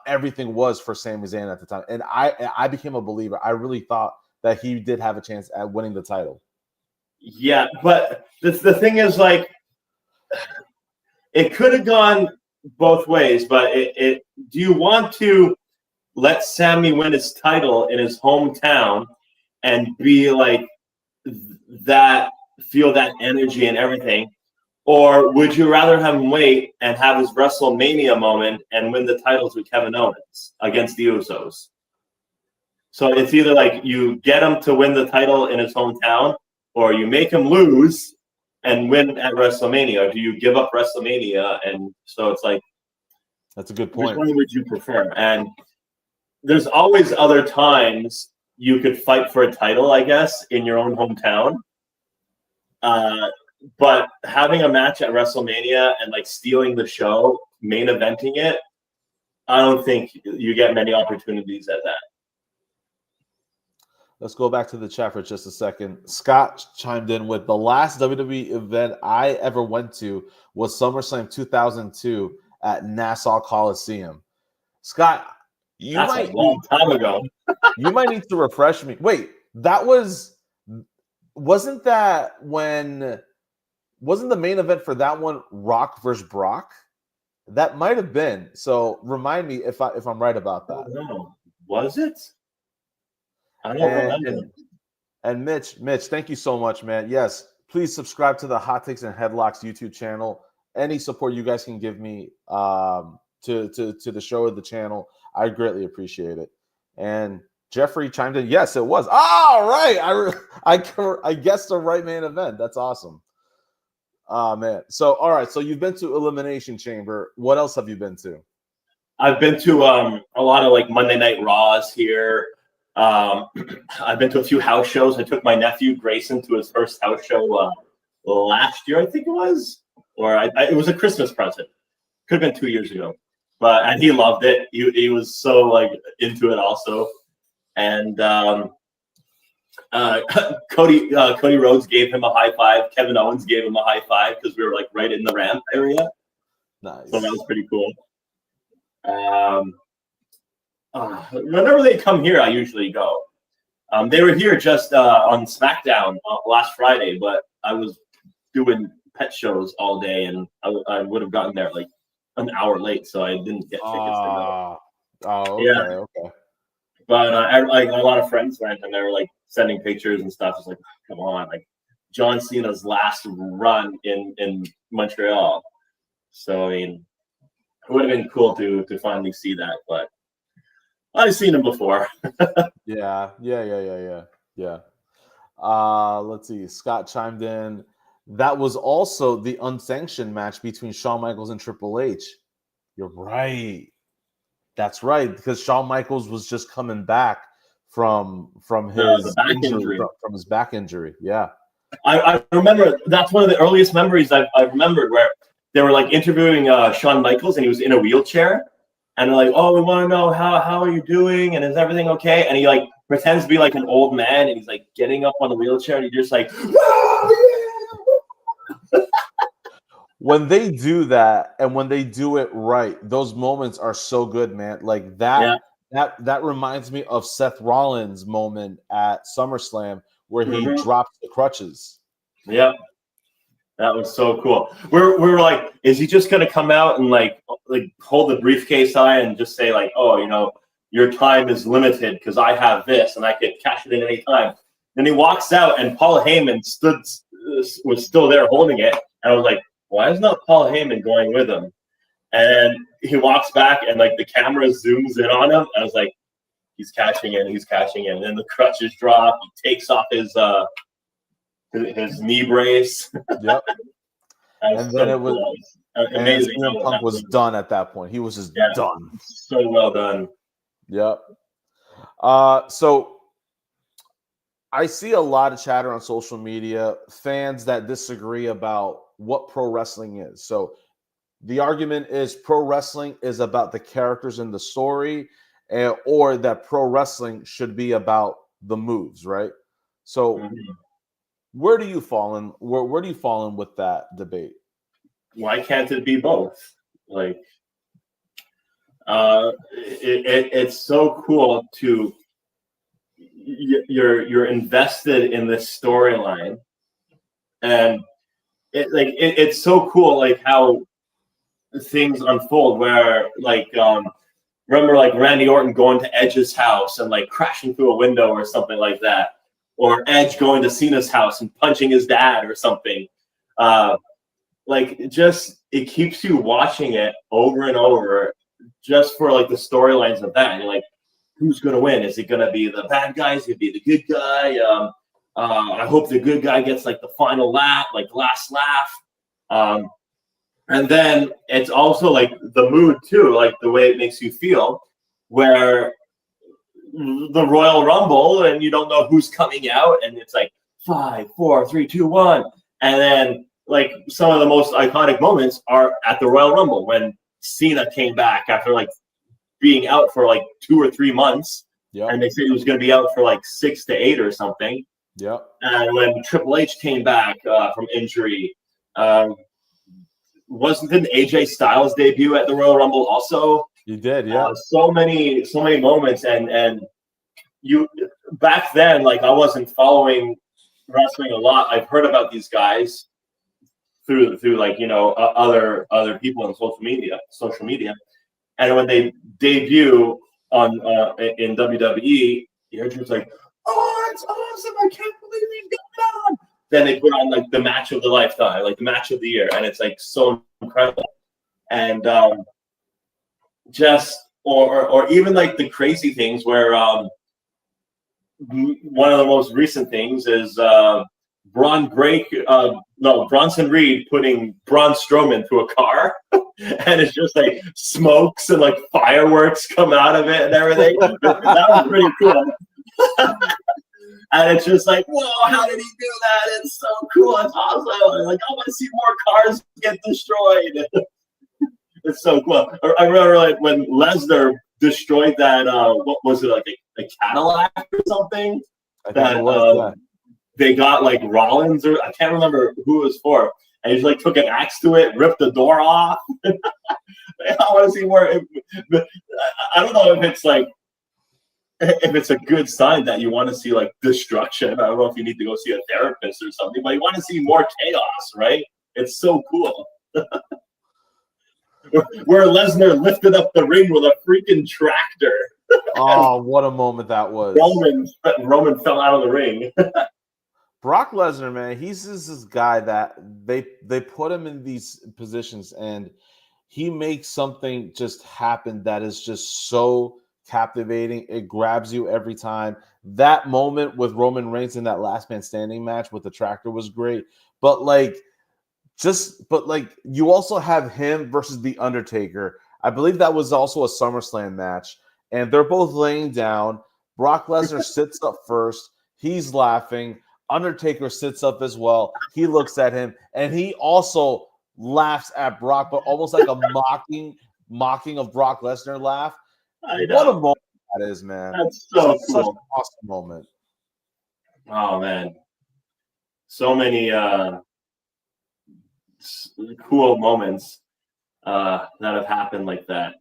everything was for Sami Zayn at the time. And I became a believer. I really thought that he did have a chance at winning the title. Yeah, but the thing is, like, it could have gone both ways, but do you want to let Sami win his title in his hometown and be like that, feel that energy and everything? Or would you rather have him wait and have his WrestleMania moment and win the titles with Kevin Owens against the Usos? So it's either like you get him to win the title in his hometown, or you make him lose and win at WrestleMania. Or do you give up WrestleMania? And so it's like, that's a good point. Which one would you prefer? And there's always other times you could fight for a title, I guess, in your own hometown. But having a match at WrestleMania and like stealing the show, main eventing it, I don't think you get many opportunities at that. Let's go back to the chat for just a second. Scott chimed in with the last WWE event I ever went to was SummerSlam 2002 at Nassau Coliseum. Scott, that's a long time ago. You might need to refresh me. Wait, wasn't the main event for that one Rock versus Brock? That might have been. So remind me if I'm right about that. No. Was it? I don't remember. And Mitch, thank you so much, man. Yes, please subscribe to the Hot Takes and Headlocks YouTube channel. Any support you guys can give me to the show or the channel, I greatly appreciate it. And Jeffrey chimed in. Yes, it was. All right, I guessed the right main event. That's awesome. Oh man. So all right. So you've been to Elimination Chamber. What else have you been to? I've been to a lot of like Monday Night Raws here. I've been to a few house shows. I took my nephew Grayson to his first house show last year, I think it was, or it was a Christmas present. Could have been 2 years ago, and he loved it. He was so like into it also, and Cody Rhodes gave him a high five. Kevin Owens gave him a high five because we were like right in the ramp area. Nice. So that was pretty cool. Whenever they come here, I usually go. They were here just on SmackDown last Friday, but I was doing pet shows all day, and I would have gotten there like an hour late, so I didn't get tickets to go. Oh, okay, yeah. Okay. But a lot of friends went, and they were like sending pictures and stuff. It's like, come on, like John Cena's last run in Montreal. So I mean, it would have been cool to finally see that, but I've seen him before. Yeah. Let's see. Scott chimed in. That was also the unsanctioned match between Shawn Michaels and Triple H. You're right. That's right, because Shawn Michaels was just coming back from his back injury. From his back injury. Yeah. I remember that's one of the earliest memories I remembered where they were like interviewing Shawn Michaels, and he was in a wheelchair, and they're like, "Oh, we want to know how are you doing, and is everything okay?" And he like pretends to be like an old man, and he's like getting up on the wheelchair, and he's just like, when they do that and when they do it right, those moments are so good, man. Like that. Yeah. That reminds me of Seth Rollins' moment at SummerSlam where he dropped the crutches. Yep. That was so cool. We were like, is he just gonna come out and like hold the briefcase high and just say like, oh, you know, your time is limited because I have this and I can cash it in any time. Then he walks out and Paul Heyman was still there holding it, and I was like, why is not Paul Heyman going with him? And he walks back and like the camera zooms in on him. I was like, he's cashing in. And then the crutches drop. He takes off his knee brace. Yep. And then it was amazing. CM Punk was done at that point. He was just done. So well done. Yep. So I see a lot of chatter on social media, fans that disagree about what pro wrestling is. So the argument is pro wrestling is about the characters in the story, or that pro wrestling should be about the moves, right? So where do you fall in? Where do you fall in with that debate? Why can't it be both? Like, it's so cool to you're invested in this storyline, and it's so cool like how things unfold. Where like remember like Randy Orton going to Edge's house and like crashing through a window or something like that, or Edge going to Cena's house and punching his dad or something. Like just it keeps you watching it over and over just for like the storylines of that. And you're like, who's gonna win? Is it gonna be the bad guy? Is it gonna be the good guy? I hope the good guy gets like the final laugh, like last laugh. And then it's also like the mood too, like the way it makes you feel, where the Royal Rumble and you don't know who's coming out, and it's like 5, 4, 3, 2, 1, and then like some of the most iconic moments are at the Royal Rumble when Cena came back after like being out for like 2 or 3 months, and they said he was going to be out for like 6 to 8 or something. Yep. And when Triple H came back from injury, didn't AJ Styles debut at the Royal Rumble also? He did, yeah. So many moments, and you back then, like I wasn't following wrestling a lot. I've heard about these guys through like other people on social media, and when they debut on in WWE, you're just like, oh that's awesome! I can't believe he's got on. Then they put on like the match of the lifetime, like the match of the year, and it's like so incredible. And just or even like the crazy things where one of the most recent things is Bronson Reed putting Braun Strowman through a car, and it's just like smokes and like fireworks come out of it and everything. That was pretty cool. And it's just like, whoa, how did he do that? It's so cool. It's awesome. Like, I want to see more cars get destroyed. It's so cool. I remember like when Lesnar destroyed that, what was it, like a Cadillac or something? That they got like Rollins, or I can't remember who it was for. And he just like took an axe to it, ripped the door off. I want to see more. I don't know if it's a good sign that you want to see like destruction. I don't know if you need to go see a therapist or something, but you want to see more chaos, right? It's so cool. Where Lesnar lifted up the ring with a freaking tractor. Oh, what a moment that was. Roman fell out of the ring. Brock Lesnar, man, he's just this guy that they put him in these positions and he makes something just happen that is just so captivating. It grabs you every time. That moment with Roman Reigns in that last man standing match with the tractor was great. But you also have him versus The Undertaker. I believe that was also a SummerSlam match. And they're both laying down. Brock Lesnar sits up first. He's laughing. Undertaker sits up as well. He looks at him, and he also laughs at Brock, but almost like a mocking of Brock Lesnar laugh. I know. What a moment that is, man. That's so cool. Such an awesome moment. Oh, man. So many cool moments that have happened like that.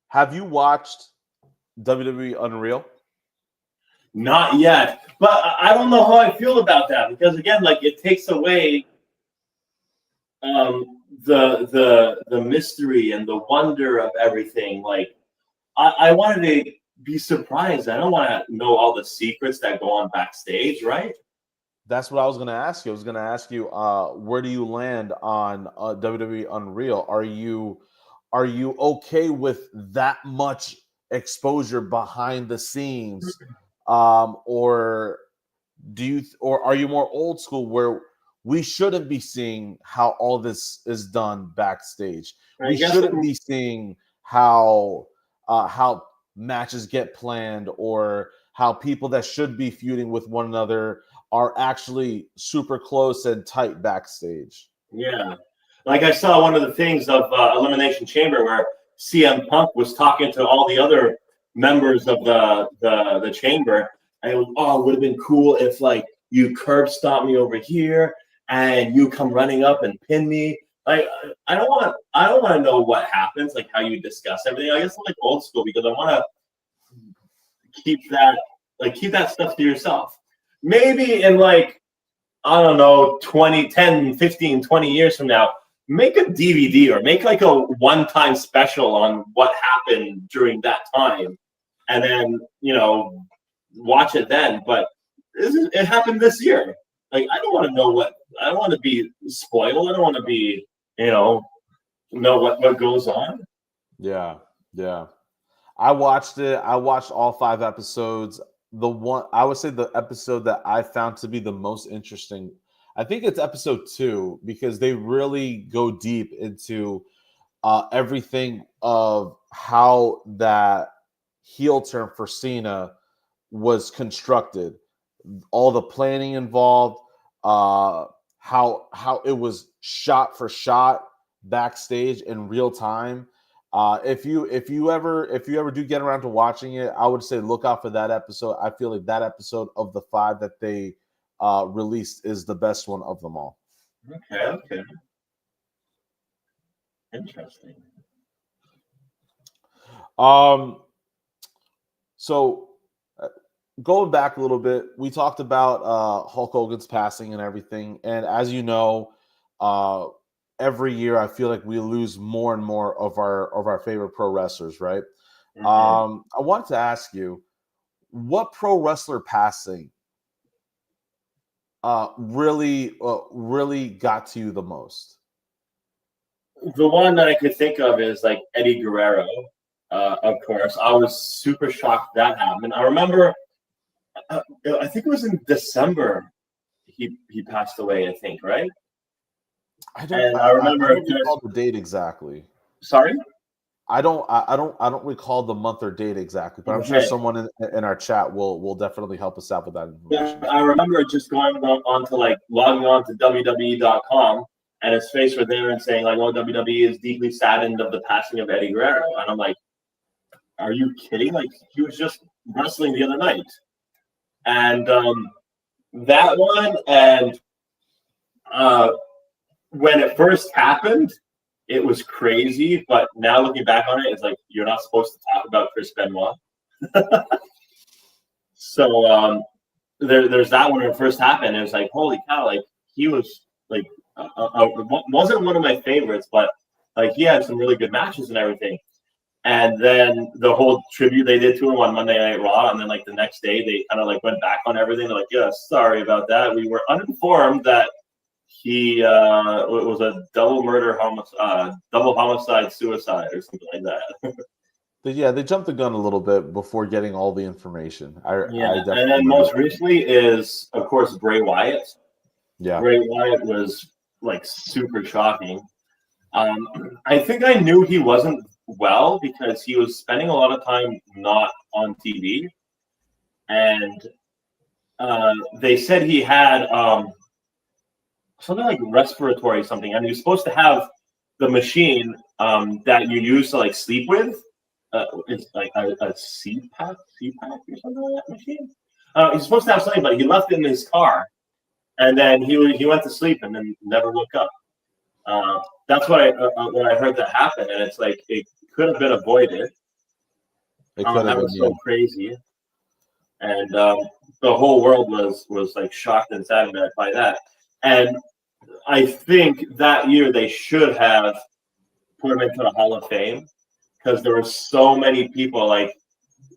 Have you watched WWE Unreal? Not yet, but I don't know how I feel about that because again, like it takes away the mystery and the wonder of everything. Like I wanted to be surprised. I don't want to know all the secrets that go on backstage, right? That's what I was going to ask you. I was going to ask you, where do you land on WWE Unreal? Are you okay with that much exposure behind the scenes? Or are you more old school where we shouldn't be seeing how all this is done backstage? We shouldn't be seeing how matches get planned or how people that should be feuding with one another are actually super close and tight backstage. Yeah. Like I saw one of the things of Elimination Chamber where CM Punk was talking to all the other members of the chamber, and it would have been cool if like you curb stomp me over here and you come running up and pin me. Like I don't want to know what happens, like how you discuss everything. I guess I'm like old school because I want to keep that stuff to yourself. Maybe in like, I don't know, 10, 15, 20 years from now, make a DVD or make like a one-time special on what happened during that time. And then, watch it then. But it happened this year. Like, I don't want to know I don't want to be spoiled. I don't want to be, know what goes on. Yeah. Yeah. I watched it. I watched all 5 episodes. I would say the episode that I found to be the most interesting, I think it's episode 2, because they really go deep into everything of how that heel turn for Cena was constructed, all the planning involved, how it was shot for shot backstage in real time. If you ever do get around to watching it, I would say look out for that episode. I feel like that episode of the 5 that they released is the best one of them all. Okay. Interesting. So going back a little bit, we talked about Hulk Hogan's passing and everything, and as you know, every year I feel like we lose more and more of our favorite pro wrestlers, right? Mm-hmm. I wanted to ask you, what pro wrestler passing really got to you the most? The one that I could think of is like Eddie Guerrero. Of course, I was super shocked that happened. I remember, I think it was in December he passed away. I think, right? I I remember don't recall the date exactly. Sorry. I don't recall the month or date exactly, but I'm sure someone in our chat will definitely help us out with that information. I remember just going on to like logging on to WWE.com, and his face was there and saying like, "Oh, WWE is deeply saddened of the passing of Eddie Guerrero," and I'm like, "Are you kidding? Like he was just wrestling the other night," and that one and when it first happened, it was crazy, but now looking back on it, it's like you're not supposed to talk about Chris Benoit. So there's that when it first happened. It was like, holy cow! Like he was like wasn't one of my favorites, but like he had some really good matches and everything. And then the whole tribute they did to him on Monday Night Raw, and then like the next day they kind of like went back on everything. They're like, yeah, sorry about that. We were uninformed that he was a double homicide suicide or something like that. Yeah, they jumped the gun a little bit before getting all the information. And then most recently is of course Bray Wyatt. Yeah, Bray Wyatt was like super shocking. I think I knew he wasn't well because he was spending a lot of time not on TV, and they said he had something like respiratory something, and he was supposed to have the machine that you use to like sleep with. It's like a CPAP or something like that machine. He's supposed to have something, but he left it in his car, and then he went to sleep and then never woke up. That's what I heard that happened, and it's like it could have been avoided. it could have That been was so crazy, and the whole world was like shocked and saddened by that. And I think that year they should have put him into the Hall of Fame because there were so many people like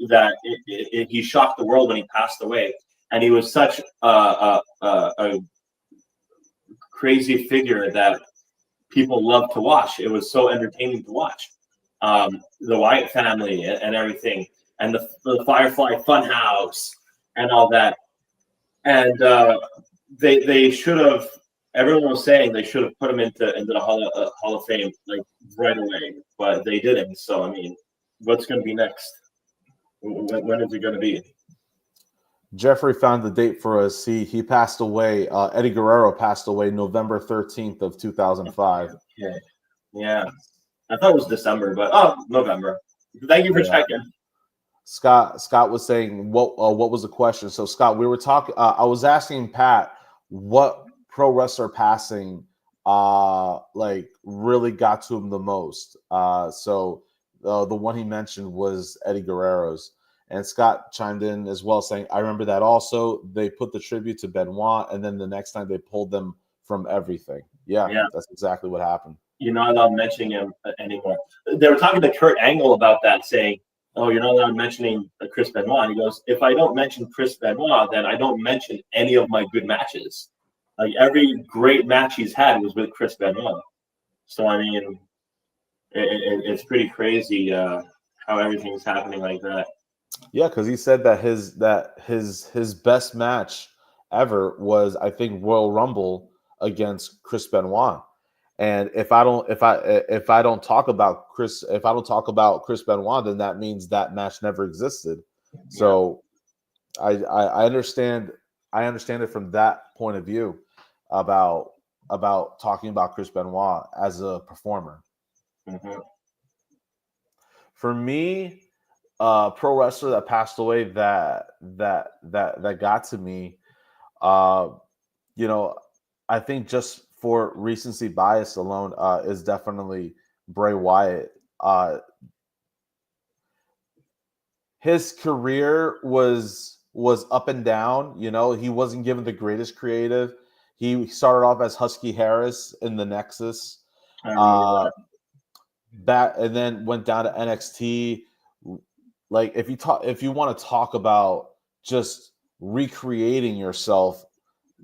that. He shocked the world when he passed away, and he was such a crazy figure that people loved to watch. It was so entertaining to watch. The Wyatt family and everything, and the Firefly Funhouse and all that. And they should have. Everyone was saying they should have put him into the Hall of Fame like right away, but they didn't. So I mean, what's going to be next? When is it going to be? Jeffrey found the date for us. He passed away. Eddie Guerrero passed away November 13th of 2005. Okay. Yeah, I thought it was December, but November. Thank you for checking. Scott was saying what was the question? So Scott, we were talking. I was asking Pat what pro wrestler passing like really got to him the most. So the one he mentioned was Eddie Guerrero's. And Scott chimed in as well, saying, I remember that also. They put the tribute to Benoit, and then the next time they pulled them from everything. Yeah, that's exactly what happened. You're not allowed mentioning him anymore. They were talking to Kurt Angle about that, saying, oh, you're not allowed mentioning Chris Benoit. He goes, if I don't mention Chris Benoit, then I don't mention any of my good matches. Like every great match he's had was with Chris Benoit. So, I mean, it's pretty crazy how everything's happening like that. Yeah, because he said that his best match ever was, I think, Royal Rumble against Chris Benoit. And if I don't talk about Chris Benoit, then that means that match never existed. So I understand it from that point of view about talking about Chris Benoit as a performer. Mm-hmm. For me, pro wrestler that passed away that got to me, I think just for recency bias alone, is definitely Bray Wyatt. His career was up and down. He wasn't given the greatest creative. He started off as Husky Harris in the Nexus, and then went down to NXT. like if you want to talk about just recreating yourself,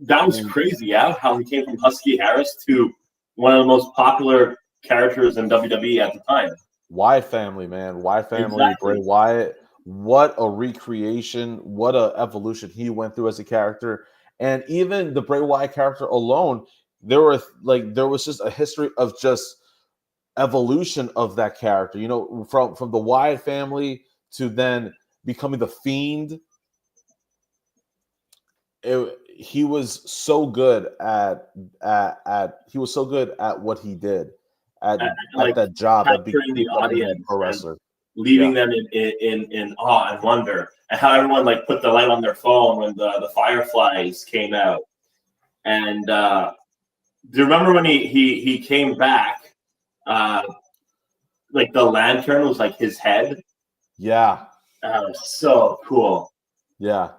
that was crazy. Yeah, how he came from Husky Harris to one of the most popular characters in WWE at the time. Wyatt family, man. Wyatt family, Exactly. Bray Wyatt. What a recreation, what a evolution he went through as a character. And even the Bray Wyatt character alone, there was just a history of just evolution of that character. You know, from the Wyatt family to then becoming the Fiend. He was so good at what he did at like that job at capturing the becoming a audience pro and wrestler. leaving them in awe and wonder, and how everyone like put the light on their phone when the Fireflies came out. And do you remember when he came back? Like the lantern was like his head. Yeah, That was so cool. yeah.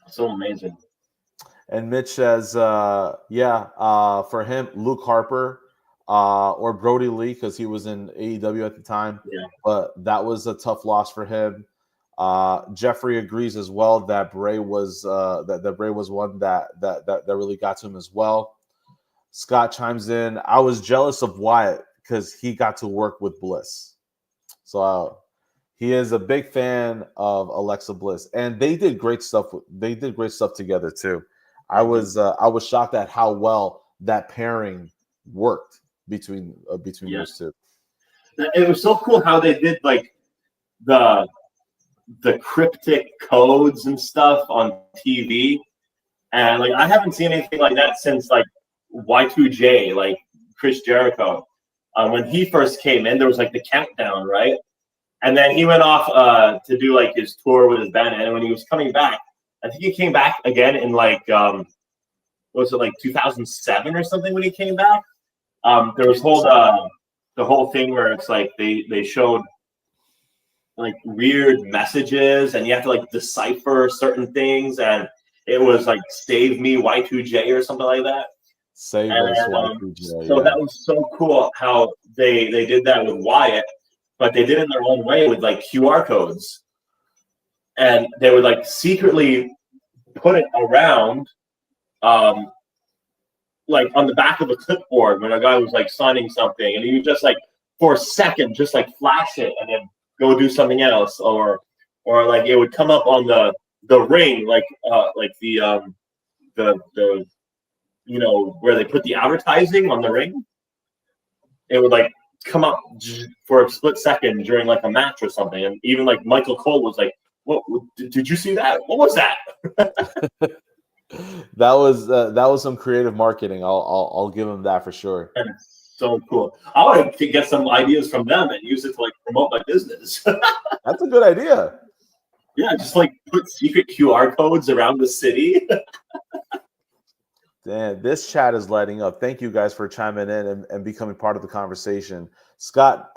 So amazing. And Mitch says, for him, Luke Harper or Brody Lee, because he was in AEW at the time. Yeah. But that was a tough loss for him. Jeffrey agrees as well that Bray was that Bray was one that really got to him as well. Scott chimes in, I was jealous of Wyatt because he got to work with Bliss. So he is a big fan of Alexa Bliss, and they did great stuff. They did great stuff together too. I was shocked at how well that pairing worked between those two. It was so cool how they did like the cryptic codes and stuff on TV, and like I haven't seen anything like that since like Y2J, like Chris Jericho. When he first came in, there was like the countdown, right? And then he went off to do like his tour with his band. And when he was coming back, I think he came back again in like, what was it, like 2007 or something when he came back? There was the whole thing where it's like they showed like weird messages and you have to like decipher certain things. And it was like Save Me Y2J or something like that. Save us, Y2J. So that was so cool how they did that with Wyatt. But they did it in their own way with like QR codes. And they would like secretly put it around like on the back of a clipboard when a guy was like signing something, and he would just like for a second just like flash it and then go do something else, or like it would come up on the ring, like the you know where they put the advertising on the ring. It would like come up for a split second during like a match or something, and even like Michael Cole was like, "What? Did you see that? What was that?" That was some creative marketing. I'll give him that for sure. And it's so cool. I want to get some ideas from them and use it to like promote my business. That's a good idea. Yeah, just like put secret QR codes around the city. Damn, this chat is lighting up. Thank you guys for chiming in and becoming part of the conversation. Scott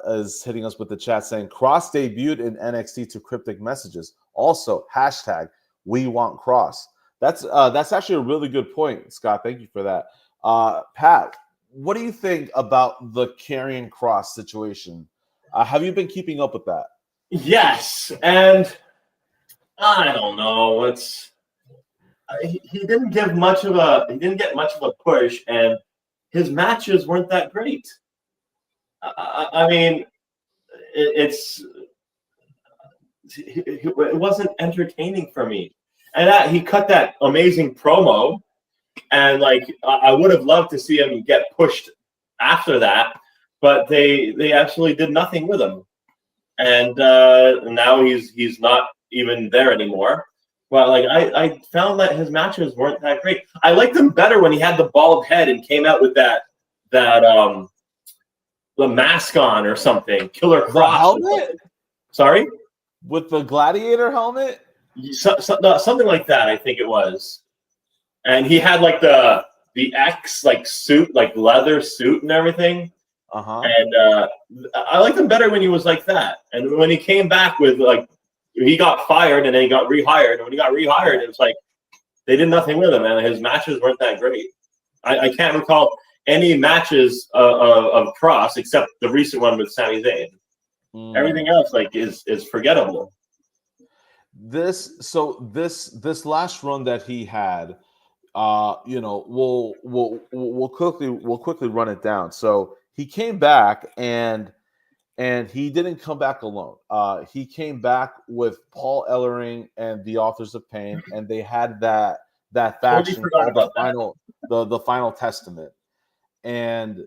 is hitting us with the chat saying Cross debuted in NXT to cryptic messages. Also, hashtag we want Cross. That's actually a really good point, Scott. Thank you for that. Pat, what do you think about the Karrion Kross situation? Have you been keeping up with that? Yes, and I don't know. He didn't get much of a push, and his matches weren't that great. I mean, it wasn't entertaining for me. And he cut that amazing promo, and like I would have loved to see him get pushed after that, but they actually did nothing with him, and now he's not even there anymore. But like I found that his matches weren't that great. I liked him better when he had the bald head and came out with that the mask on or something, Killer Kross. Helmet? Sorry, with the gladiator helmet. Something like that, I think it was. And he had like the X like suit, like leather suit and everything. And I liked him better when he was like that. And when he came back with like, he got fired and then he got rehired. And when he got rehired, it was like they did nothing with him, and his matches weren't that great. I can't recall any matches of Kross except the recent one with Sami Zayn. Everything else like is forgettable. This last run that he had, we'll quickly run it down. So he came back and he didn't come back alone. He came back with Paul Ellering and the Authors of Pain, and they had that Totally faction forgot called about that. the Final Testament. And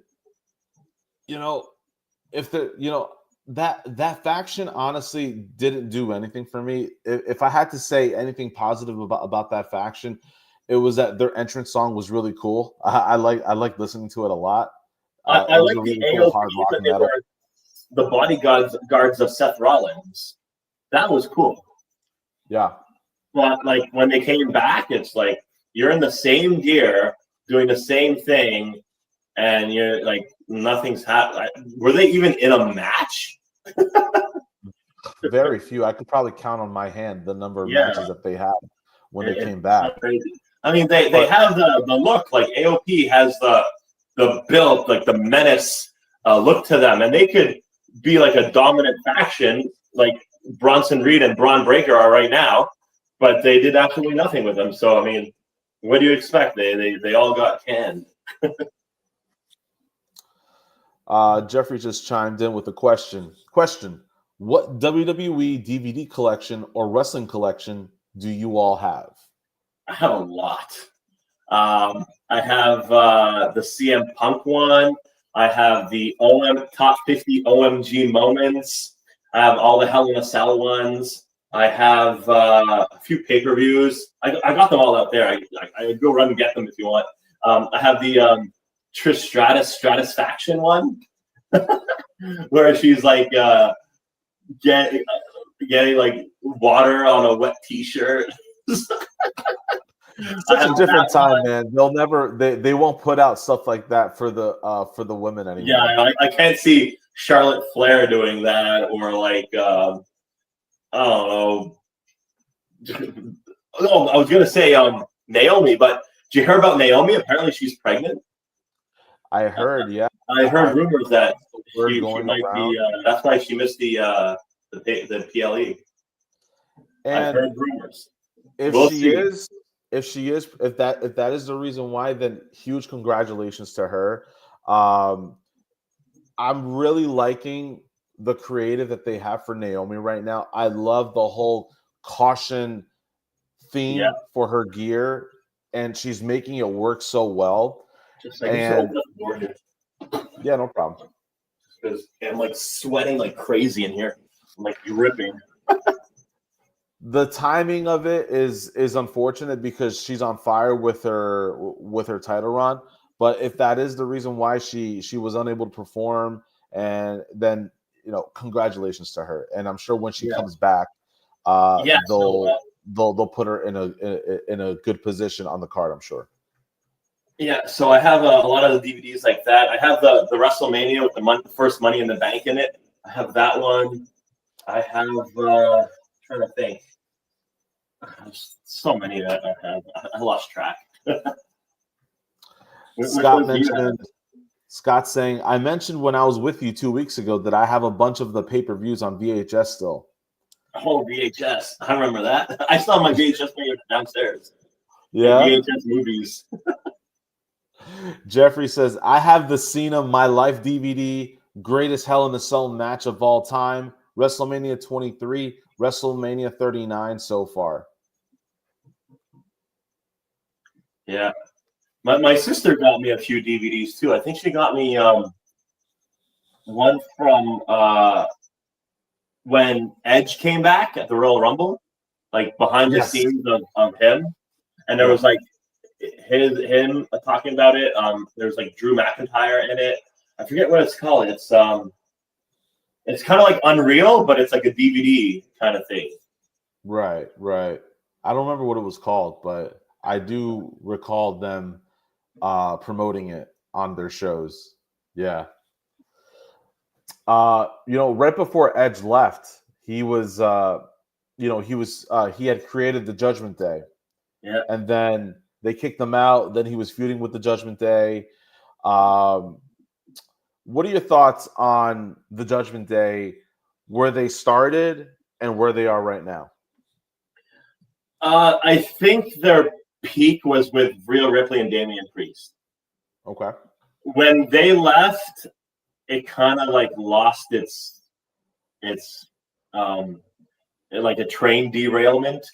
if that faction honestly didn't do anything for me. If I had to say anything positive about that faction, it was that their entrance song was really cool. I like listening to it a lot. I It was like a the really cool hard AOP rock that they metal. were the bodyguards of Seth Rollins. That was cool. Yeah. But like when they came back, it's like you're in the same gear doing the same thing, and you're like nothing's happened. Were they even in a match? Very few. I could probably count on my hand the number of Yeah, matches that they had when they came it's back. so crazy. I mean, they have the look. Like AOP has the build, like the menace look to them, and they could be like a dominant faction, like Bronson Reed and Braun Breaker are right now, but they did absolutely nothing with them. So I mean, what do you expect? They all got canned. Jeffrey just chimed in with a question. What WWE DVD collection or wrestling collection do you all have? I have a lot. I have the CM Punk one. I have the top 50 OMG moments. I have all the Hell in a Cell ones. I have a few pay-per-views. I got them all out there. I go run and get them if you want. I have the Trish Stratusfaction one, where she's like getting like water on a wet T-shirt. Such a different time, man. They'll never they won't put out stuff like that for the women anymore. Yeah, I can't see Charlotte Flair doing that, or like I don't know. Oh, I was gonna say Naomi, but did you hear about Naomi? Apparently, she's pregnant. I heard, yeah. I heard rumors that she going might around. be. That's why she missed the PLE. And I've heard rumors. If We'll she see. is, if that is the reason why, then huge congratulations to her. I'm really liking the creative that they have for Naomi right now. I love the whole caution theme for her gear, and she's making it work so well. Just like and, yeah, no problem. Because I'm like sweating like crazy in here. I'm like dripping. The timing of it is unfortunate because she's on fire with her title run. But if that is the reason why she was unable to perform, and then congratulations to her. And I'm sure when she comes back, they'll put her in a good position on the card, I'm sure. Yeah, so I have a lot of the DVDs like that. I have the WrestleMania with the first Money in the Bank in it. I have that one. I have trying to think. There's so many that I have. I lost track. Scott's saying, I mentioned when I was with you 2 weeks ago that I have a bunch of the pay-per-views on VHS still. Oh, VHS. I remember that. I still have my VHS player downstairs. Yeah. VHS movies. Jeffrey says, I have the Cena My Life DVD, greatest Hell in a Cell match of all time, WrestleMania 23, WrestleMania 39 so far. Yeah. My sister got me a few DVDs too. I think she got me one from when Edge came back at the Royal Rumble, like behind the scenes of him. And there was like him talking about it. There's like Drew McIntyre in it. I forget what it's called. It's kind of like Unreal, but it's like a DVD kind of thing. Right. I don't remember what it was called, but I do recall them promoting it on their shows. Yeah. Right before Edge left, he was he had created the Judgment Day. Yeah. And then they kicked him out. Then he was feuding with the Judgment Day. What are your thoughts on the Judgment Day where they started and where they are right now? I think their peak was with Rhea Ripley and Damian Priest. Okay. When they left, it kind of like lost its like a train derailment.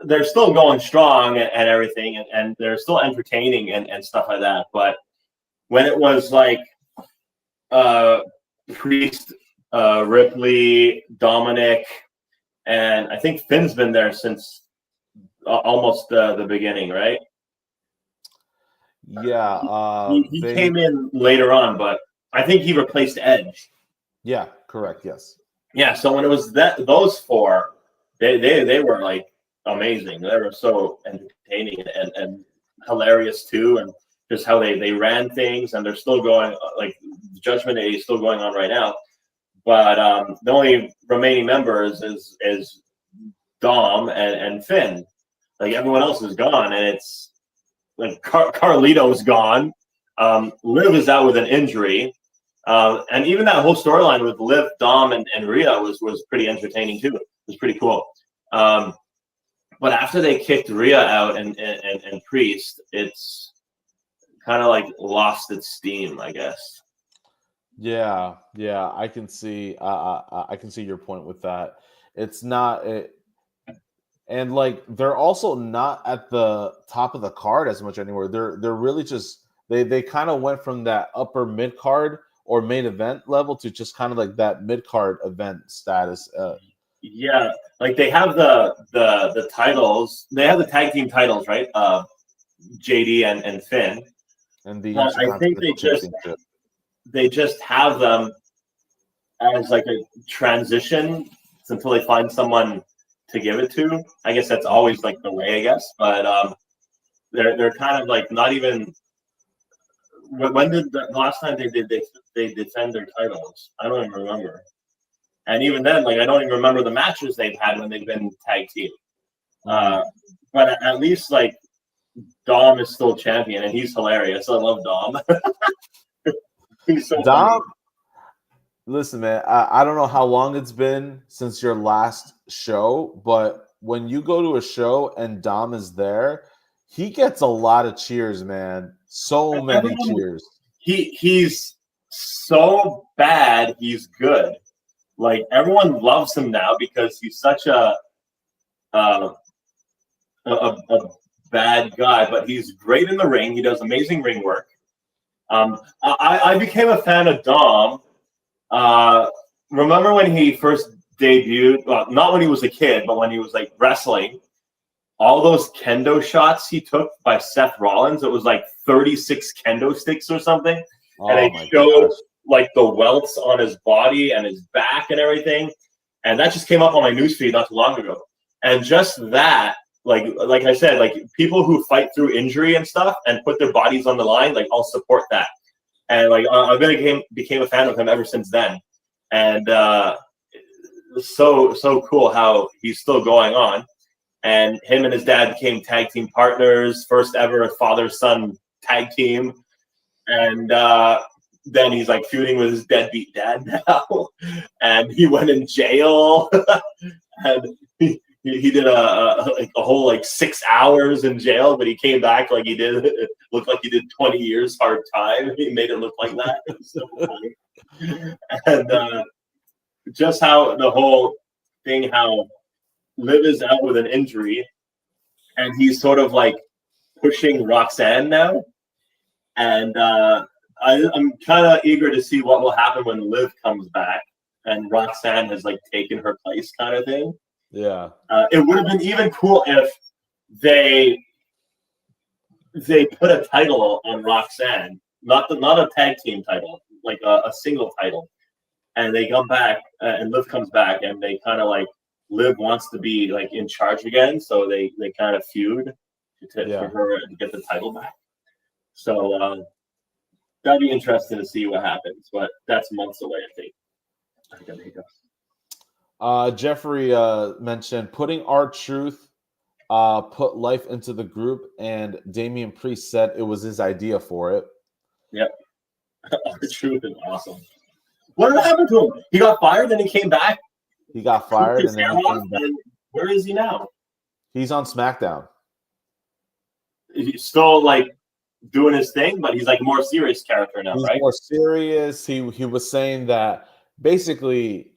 They're still going strong and everything, and they're still entertaining and stuff like that. But when it was like Priest, Ripley, Dominic, and I think Finn's been there since almost the beginning, right? Yeah. He came in later on, but I think he replaced Edge. Yeah, correct. Yes. Yeah, so when it was those four, they were like amazing. They were so entertaining and hilarious too, and just how they ran things, and they're still going. Like Judgment Day is still going on right now, but the only remaining members is Dom and Finn. Like everyone else is gone, and it's like Carlito's gone. Liv is out with an injury. And even that whole storyline with Liv, Dom, and Rhea was pretty entertaining too. It was pretty cool. But after they kicked Rhea out and Priest, it's kind of like lost its steam, I guess. Yeah, I can see. I can see your point with that. It's not it, and like they're also not at the top of the card as much anymore. They're really just they kind of went from that upper mid card or main event level to just kind of like that mid card event status. Yeah, like they have the titles. They have the tag team titles, right? JD and Finn. And the But I think they just have them as like a transition until they find someone to give it to. I guess that's always like the way, I guess. But they're kind of like not even. When did the last time they defend their titles? I don't even remember. And even then, like I don't even remember the matches they've had when they've been tag team. But at least like Dom is still champion, and he's hilarious. I love Dom. He's so Dom. funny. Listen, man, I don't know how long it's been since your last show, but when you go to a show and Dom is there, he gets a lot of cheers, man. So many cheers. He's so bad, he's good. Like everyone loves him now because he's such a bad guy, but he's great in the ring. He does amazing ring work. I became a fan of Dom. Remember when he first debuted? Well, not when he was a kid, but when he was like wrestling. All those kendo shots he took by Seth Rollins, it was like 36 kendo sticks or something. And they showed like the welts on his body and his back and everything. And that just came up on my newsfeed not too long ago. And just that, like I said, like people who fight through injury and stuff and put their bodies on the line, like I'll support that. And like I became a fan of him ever since then. And so cool how he's still going on. And him and his dad became tag team partners, first ever father-son tag team. And then he's like feuding with his deadbeat dad now. And he went in jail. And he did a whole like 6 hours in jail, but he came back like he did. It looked like he did 20 years hard time. He made it look like that. It was so funny. And just how the whole thing, how Liv is out with an injury, and he's sort of like pushing Roxanne now. And I'm kind of eager to see what will happen when Liv comes back and Roxanne has like taken her place, kind of thing. Yeah. It would have been even cool if they put a title on Roxanne, not a tag team title, like a single title, and they come back and Liv comes back, and they kind of like Liv wants to be like in charge again, so they kind of feud for her to get the title back. So that'd be interesting to see what happens, but that's months away, I think. Jeffrey mentioned putting R-Truth put life into the group, and Damian Priest said it was his idea for it. Yep. R-Truth is awesome. What happened to him? He got fired, then he came back. He got fired, and then he off, came back. and where is he now? He's on SmackDown. He's still like doing his thing, but he's like a more serious character now, He's right? more serious. He was saying that basically,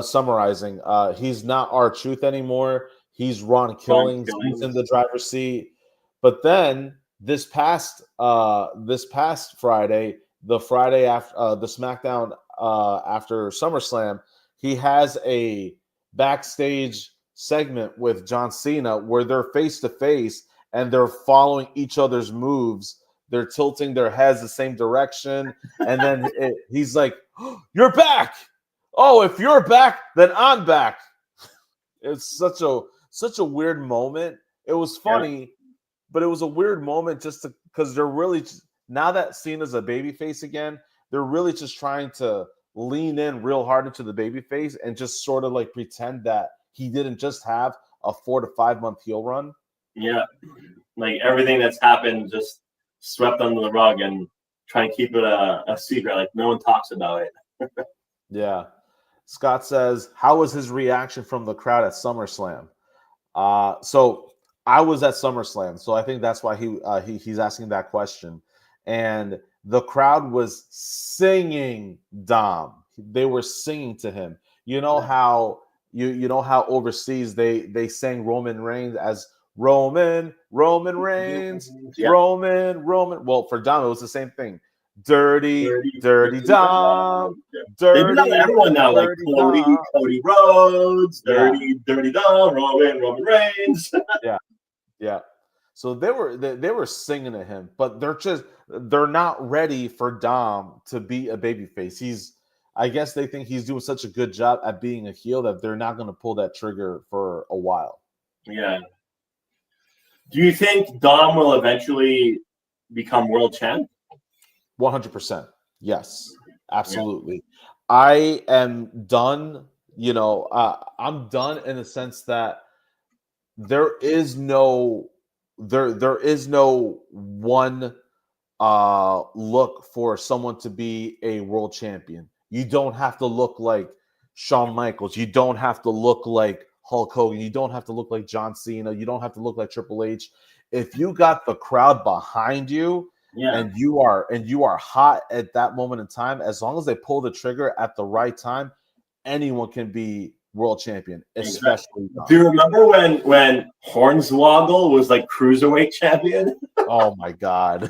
summarizing, he's not R-Truth anymore. He's Ron Killings. He's in the driver's seat. But then this past Friday, the Friday after the SmackDown after SummerSlam, he has a backstage segment with John Cena where they're face to face and they're following each other's moves. They're tilting their heads the same direction, and then he's like, oh, "You're back! Oh, if you're back, then I'm back." It's such a weird moment. It was funny, but it was a weird moment just because they're really now that Cena's a babyface again, they're really just trying to lean in real hard into the babyface and just sort of like pretend that he didn't just have a 4 to 5 month heel run. Yeah, like everything that's happened just swept under the rug and try and keep it a secret, like no one talks about it. Yeah. Scott says, how was his reaction from the crowd at SummerSlam? So I was at SummerSlam, so I think that's why he's asking that question. And the crowd was singing Dom. They were singing to him. You know how you know how overseas they sang Roman Reigns as Roman Reigns, Yeah. Roman. Well, for Dom, it was the same thing. Dirty Dom. They do that to everyone now, like Cody Rhodes, Dirty Dom, Roman Reigns. Yeah. So they were singing to him, but they're not ready for Dom to be a babyface. I guess they think he's doing such a good job at being a heel that they're not going to pull that trigger for a while. Yeah. Do you think Dom will eventually become world champ? 100%. Yes, absolutely. Yeah. I am done. I'm done in the sense that there is no one look for someone to be a world champion. You don't have to look like Shawn Michaels. You don't have to look like Hulk Hogan. You don't have to look like John Cena. You don't have to look like Triple H. If you got the crowd behind you, and you are hot at that moment in time, as long as they pull the trigger at the right time, anyone can be world champion, especially. Do you remember when Hornswoggle was like cruiserweight champion? Oh my God.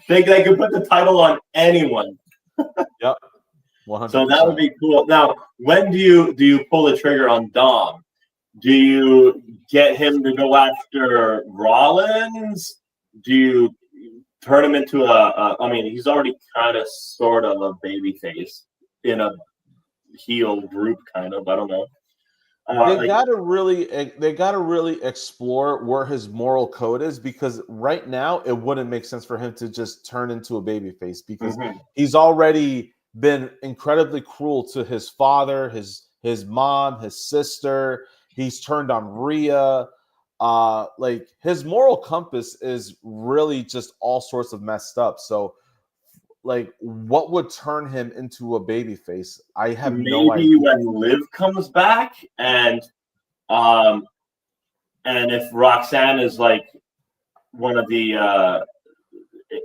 They could put the title on anyone. Yep. 100%. So that would be cool. Now, when do you pull the trigger on Dom? Do you get him to go after Rollins? Do you turn him into I mean, he's already kind of sort of a babyface in a heel group, kind of. I don't know. They gotta really explore where his moral code is, because right now it wouldn't make sense for him to just turn into a babyface, because he's already been incredibly cruel to his father, his mom, his sister. He's turned on Rhea. Like his moral compass is really just all sorts of messed up. So, like, what would turn him into a babyface? I have no idea. Maybe when Liv comes back, and if Roxanne is like one of the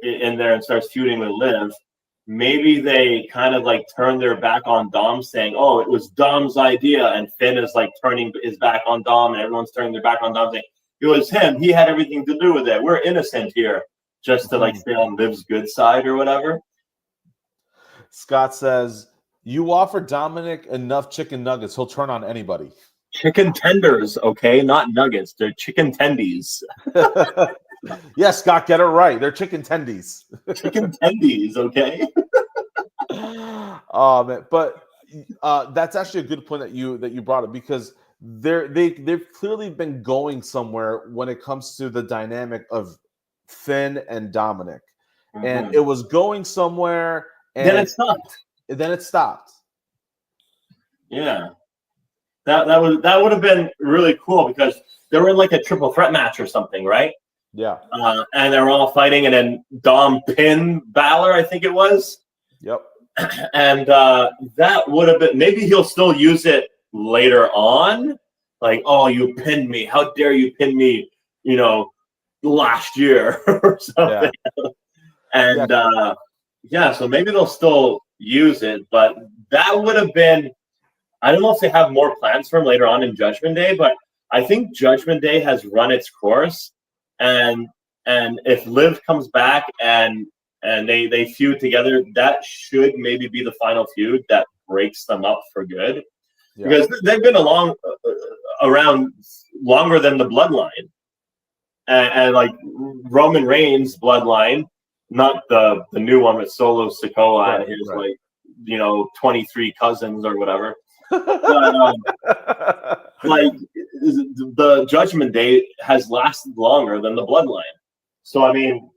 in there and starts feuding with Liv, maybe they kind of like turn their back on Dom, saying, "Oh, it was Dom's idea," and Finn is like turning his back on Dom, and everyone's turning their back on Dom, saying, "It was him. He had everything to do with it. We're innocent here," just to like stay on Liv's good side or whatever. Scott says, "You offer Dominic enough chicken nuggets, he'll turn on anybody." Chicken tenders, okay, not nuggets. They're chicken tendies. Yes, Scott, get it right. They're chicken tendies. Chicken tendies, okay. Man, but that's actually a good point that you brought up, because they've clearly been going somewhere when it comes to the dynamic of Finn and Dominic, and it was going somewhere, and then it stopped. Yeah. That would have been really cool, because they were in like a triple threat match or something, right? Yeah. And they were all fighting, and then Dom pinned Balor, I think it was. Yep. And that would have been, maybe he'll still use it later on. Like, oh, you pinned me. How dare you pin me, last year or Yeah. something. And so maybe they'll still use it. But that would have been, I don't know if they have more plans for him later on in Judgment Day, but I think Judgment Day has run its course. And if Liv comes back and they feud together, that should maybe be the final feud that breaks them up for good. Yeah. Because they've been around longer than the bloodline. And like Roman Reigns' bloodline, not the new one with Solo Sikoa and his 23 cousins or whatever. But, like the Judgment Day has lasted longer than the bloodline. So I mean,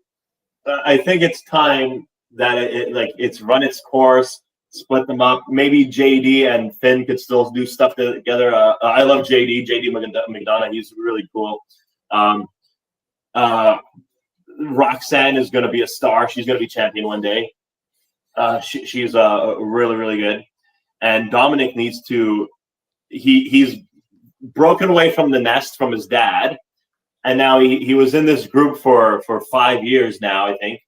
I think it's time that it's run its course, split them up. Maybe JD and Finn could still do stuff together. I love JD McDonough. He's really cool. Roxanne is going to be a star. She's going to be champion one day. She's really, really good. And Dominic needs to. He's broken away from the nest from his dad, and now he was in this group for 5 years now, I think.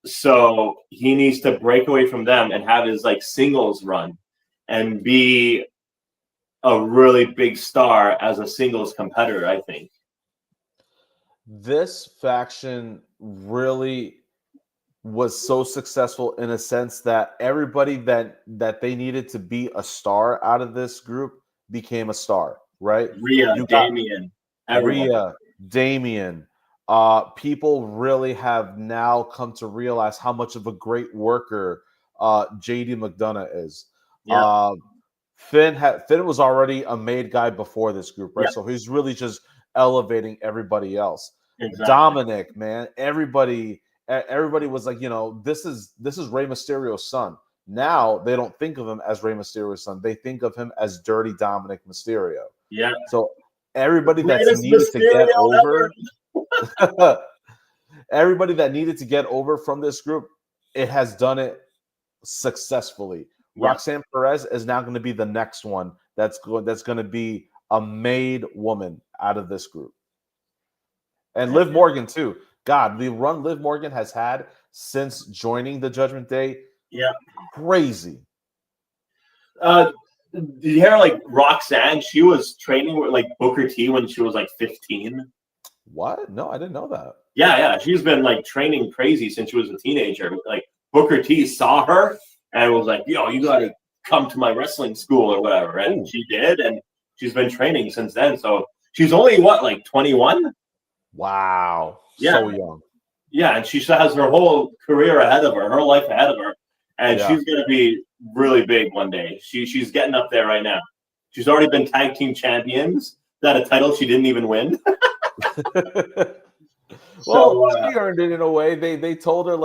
So he needs to break away from them and have his singles run, and be a really big star as a singles competitor, I think. This faction really was so successful in a sense that everybody that they needed to be a star out of this group became a star, right? Damian. Rhea, Damian. People really have now come to realize how much of a great worker JD McDonough is. Yeah. Finn was already a made guy before this group, right? Yeah. So he's really just elevating everybody else. Exactly. Dominic, man, everybody was like, this is Rey Mysterio's son. Now they don't think of him as Rey Mysterio's son. They think of him as Dirty Dominic Mysterio. Yeah. So everybody that's needed to get over, everybody that needed to get over from this group, it has done it successfully. Yeah. Roxanne Perez is now going to be the next one that's going to be a made woman out of this group. And Liv Morgan too. God, the run Liv Morgan has had since joining the Judgment Day, crazy. Did you hear Roxanne? She was training with Booker T when she was 15. What? No, I didn't know that. Yeah. She's been training crazy since she was a teenager. Booker T saw her and was like, "Yo, you got to come to my wrestling school or whatever." And she did, and she's been training since then. So she's only 21? Wow. Yeah. So young. Yeah, and she has her whole career ahead of her, her life ahead of her, and she's going to be really big one day. She's getting up there right now. She's already been tag team champions. That a title she didn't even win. Well, she earned it in a way. They told her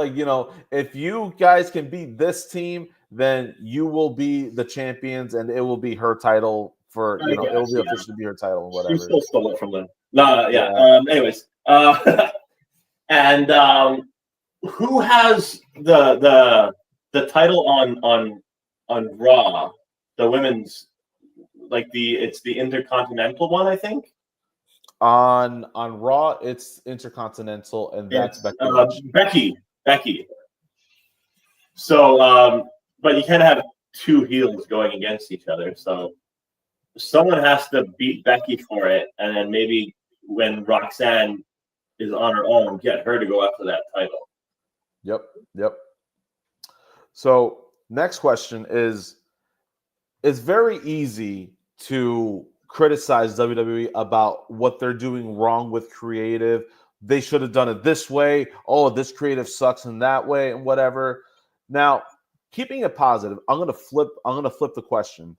if you guys can beat this team, then you will be the champions, and it will be her title for it will be officially be her title and whatever. She still stole it from them. No, yeah. Anyways, and who has the title on Raw? The women's it's the Intercontinental one, I think. On Raw, it's Intercontinental, and that's Becky. So, but you can't have two heels going against each other. So, someone has to beat Becky for it, and then maybe when Roxanne is on her own, get her to go after that title. Yep. So, next question is: it's very easy to criticize WWE about what they're doing wrong with creative. They should have done it this way. Oh, this creative sucks in that way, and whatever. Now, keeping it positive, I'm gonna flip the question.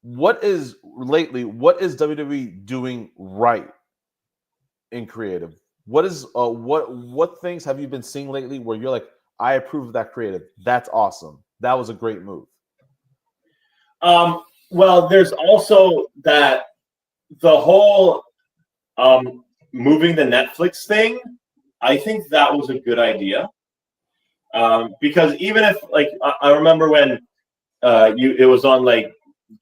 What is WWE doing right in creative? What is what things have you been seeing lately where you're like, I approve of that creative? That's awesome. That was a great move. Well, there's also that the whole moving the Netflix thing. I think that was a good idea. Because even if like I remember when it was on like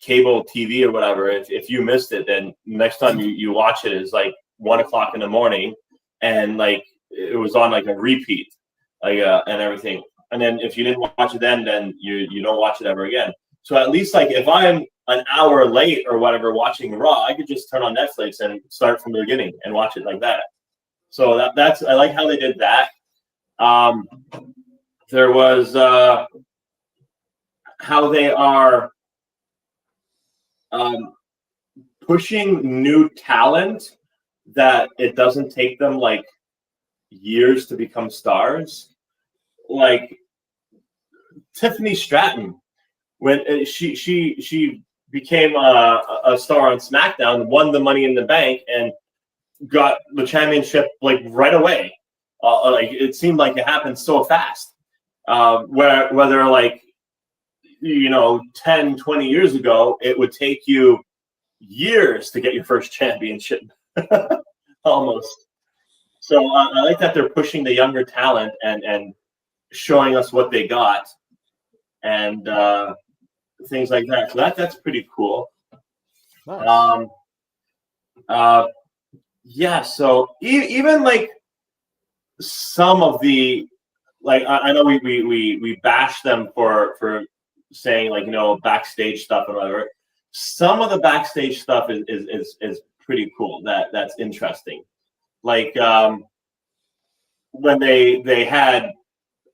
cable TV or whatever, if you missed it, then next time you watch it is like 1 o'clock in the morning, and like it was on like a repeat, like and everything. And then if you didn't watch it then you don't watch it ever again. So at least like if I'm an hour late or whatever watching Raw, I could just turn on Netflix and start from the beginning and watch it like that. So that's I like how they did that. There was how they are pushing new talent, that it doesn't take them like years to become stars. Like Tiffany Stratton, when she became a star on SmackDown, won the Money in the Bank, and got the championship like right away. Like it seemed like it happened so fast. Whether like 10, 20 years ago, it would take you years to get your first championship, almost. So I like that they're pushing the younger talent and showing us what they got, and things like that. So that's pretty cool. Nice. Yeah. So even like some of the like I know we bash them for saying like backstage stuff and whatever. Some of the backstage stuff is pretty cool. That's interesting. Like when they had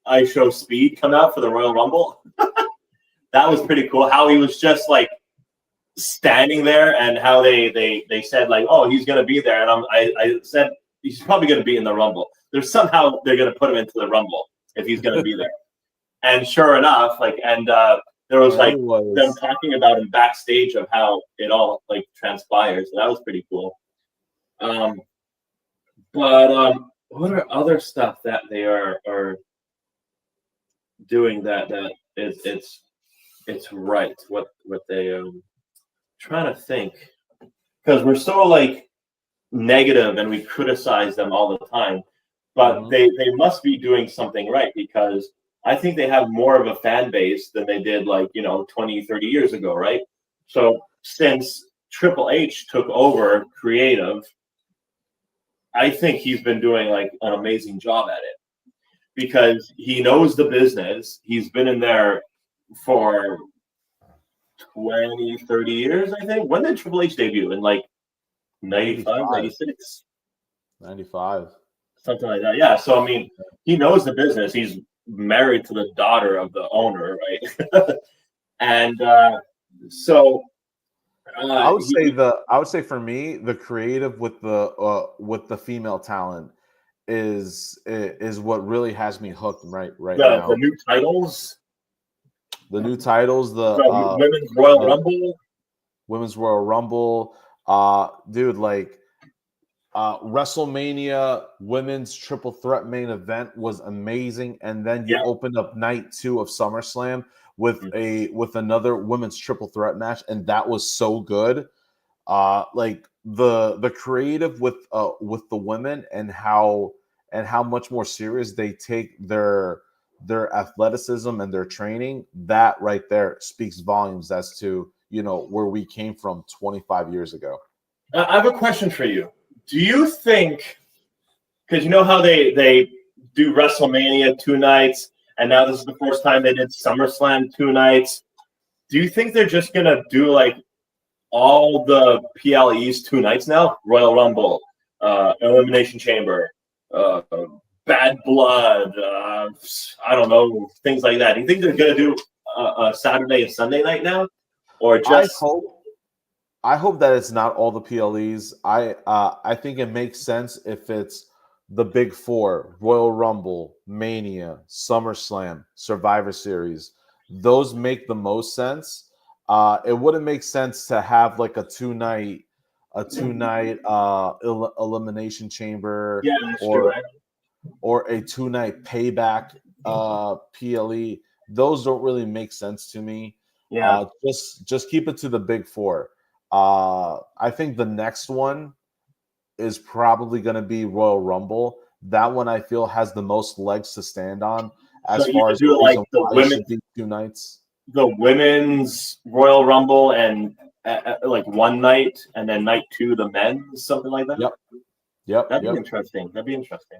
IShow Speed come out for the Royal Rumble, that was pretty cool. How he was just like standing there, and how they said like, oh, he's gonna be there, and I said he's probably gonna be in the Rumble. There's somehow they're gonna put him into the Rumble if he's gonna be there. And sure enough, like, and there was like them talking about him backstage of how it all like transpires. So that was pretty cool. But what are other stuff that they are doing that it's right? What they trying to think, because we're so like negative and we criticize them all the time, but they must be doing something right, because I think they have more of a fan base than they did like 20, 30 years ago, right? So since Triple H took over creative, I think he's been doing like an amazing job at it, because he knows the business. He's been in there for 20, 30 years, I think. When did Triple H debut? In like 95, 96? 95. Something like that. Yeah. So, I mean, he knows the business. He's married to the daughter of the owner, right? And so I would say for me, the creative with the female talent is what really has me hooked right now. The new titles. The new titles, the Women's Royal Rumble. Women's Royal Rumble. Dude, like WrestleMania women's triple threat main event was amazing. And then you opened up night 2 of SummerSlam with another women's triple threat match, and that was so good. Like the creative with the women, and how much more serious they take their athleticism and their training, that right there speaks volumes as to where we came from 25 years ago. I have a question for you. Do you think, because you know how they do WrestleMania 2 nights, and now this is the first time they did SummerSlam 2 nights, do you think they're just gonna do like all the PLEs 2 nights now? Royal Rumble, Elimination Chamber, Bad Blood, I don't know, things like that. Do you think they're gonna do a Saturday and Sunday night now, or just? I hope that it's not all the PLEs. I think it makes sense if it's the big 4: Royal Rumble, Mania, SummerSlam, Survivor Series. Those make the most sense. It wouldn't make sense to have like a two night elimination chamber, or a 2-night payback PLE. Those don't really make sense to me. Yeah. Just keep it to the big 4. I think the next one is probably going to be Royal Rumble. That one I feel has the most legs to stand on, as So you far could as the do like reason why you should do 2 nights. the women's Royal Rumble, and like one night, and then night 2 the men's, something like that. Yep. That'd be interesting. That'd be interesting.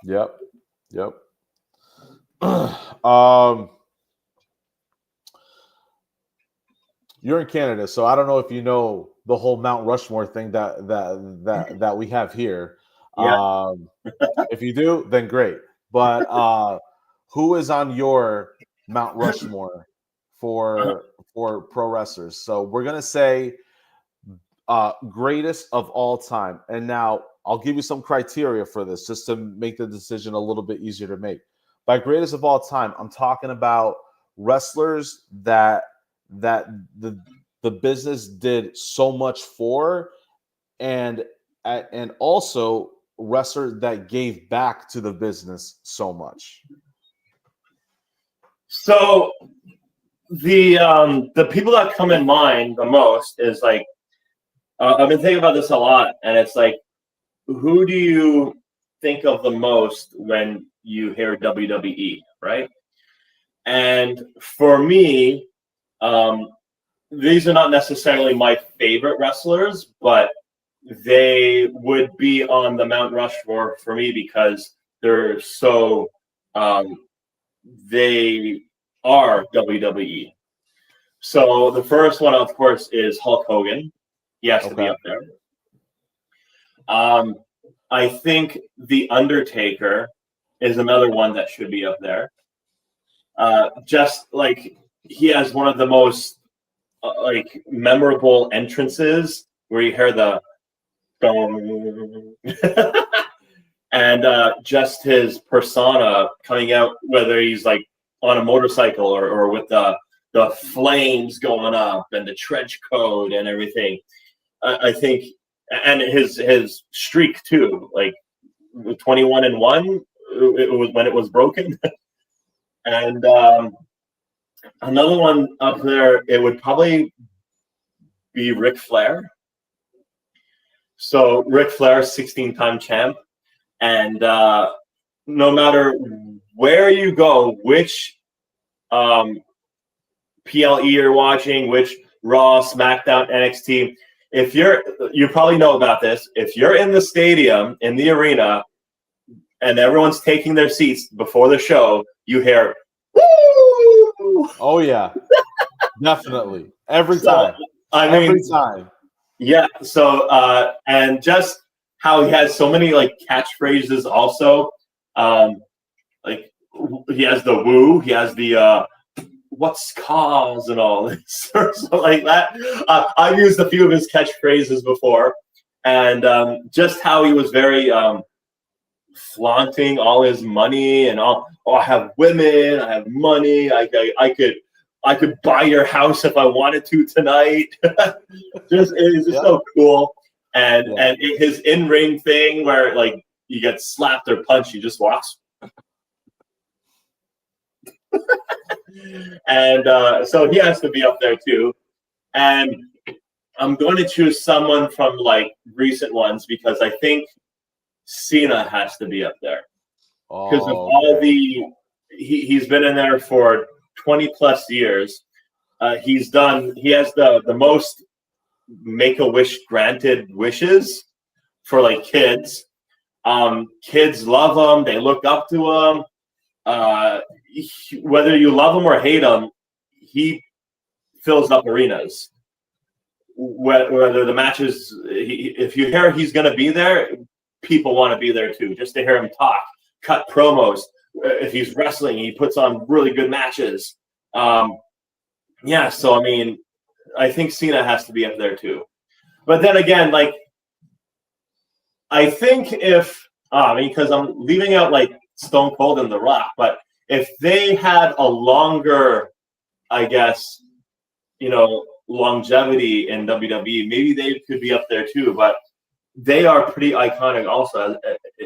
Yep. You're in Canada, so I don't know if you know the whole Mount Rushmore thing that we have here. Yeah. If you do, then great. But who is on your Mount Rushmore for pro wrestlers? So we're gonna say greatest of all time. And now I'll give you some criteria for this just to make the decision a little bit easier to make. By greatest of all time, I'm talking about wrestlers that the business did so much for, and also wrestlers that gave back to the business so much. So the people that come in mind the most is like, I've been thinking about this a lot, and it's like, who do you think of the most when you hear WWE, right? And for me, these are not necessarily my favorite wrestlers, but they would be on the Mount Rushmore for me because they're so they are WWE. So the first one, of course, is Hulk Hogan. He has to be up there. I think The Undertaker is another one that should be up there. Just like he has one of the most like memorable entrances where you hear the and just his persona coming out, whether he's like on a motorcycle or with the flames going up and the trench coat and everything. I think, and his streak too, like 21-1, it was when it was broken. And another one up there, it would probably be Ric Flair. So Ric Flair, 16-time champ, and no matter where you go, which PLE you're watching, which Raw, SmackDown, NXT, if you probably know about this. If you're in the stadium, in the arena, and everyone's taking their seats before the show, you hear, "Woo!" Oh yeah, definitely every time. Every time. Yeah. So and just how he has so many like catchphrases. Also, like he has the woo, he has the what's cause and all this or something like that. I've used a few of his catchphrases before, and just how he was very flaunting all his money and all. Oh, I have women, I have money, I could buy your house if I wanted to tonight. It's just so cool. And his in-ring thing where like you get slapped or punched, he just walks. And so he has to be up there too. And I'm going to choose someone from like recent ones because I think Cena has to be up there. Because of all he's been in there for 20 plus years. He has the most Make-A-Wish granted wishes for like kids. Kids love him. They look up to him. Whether you love him or hate him, he fills up arenas. Whether the matches, if you hear he's going to be there, people want to be there too, just to hear him talk, cut promos. If he's wrestling, he puts on really good matches. Yeah, so I mean, I think Cena has to be up there too. But then again, like, I think because I'm leaving out like Stone Cold and The Rock, but if they had a longer, I guess, longevity in WWE, maybe they could be up there too. But they are pretty iconic also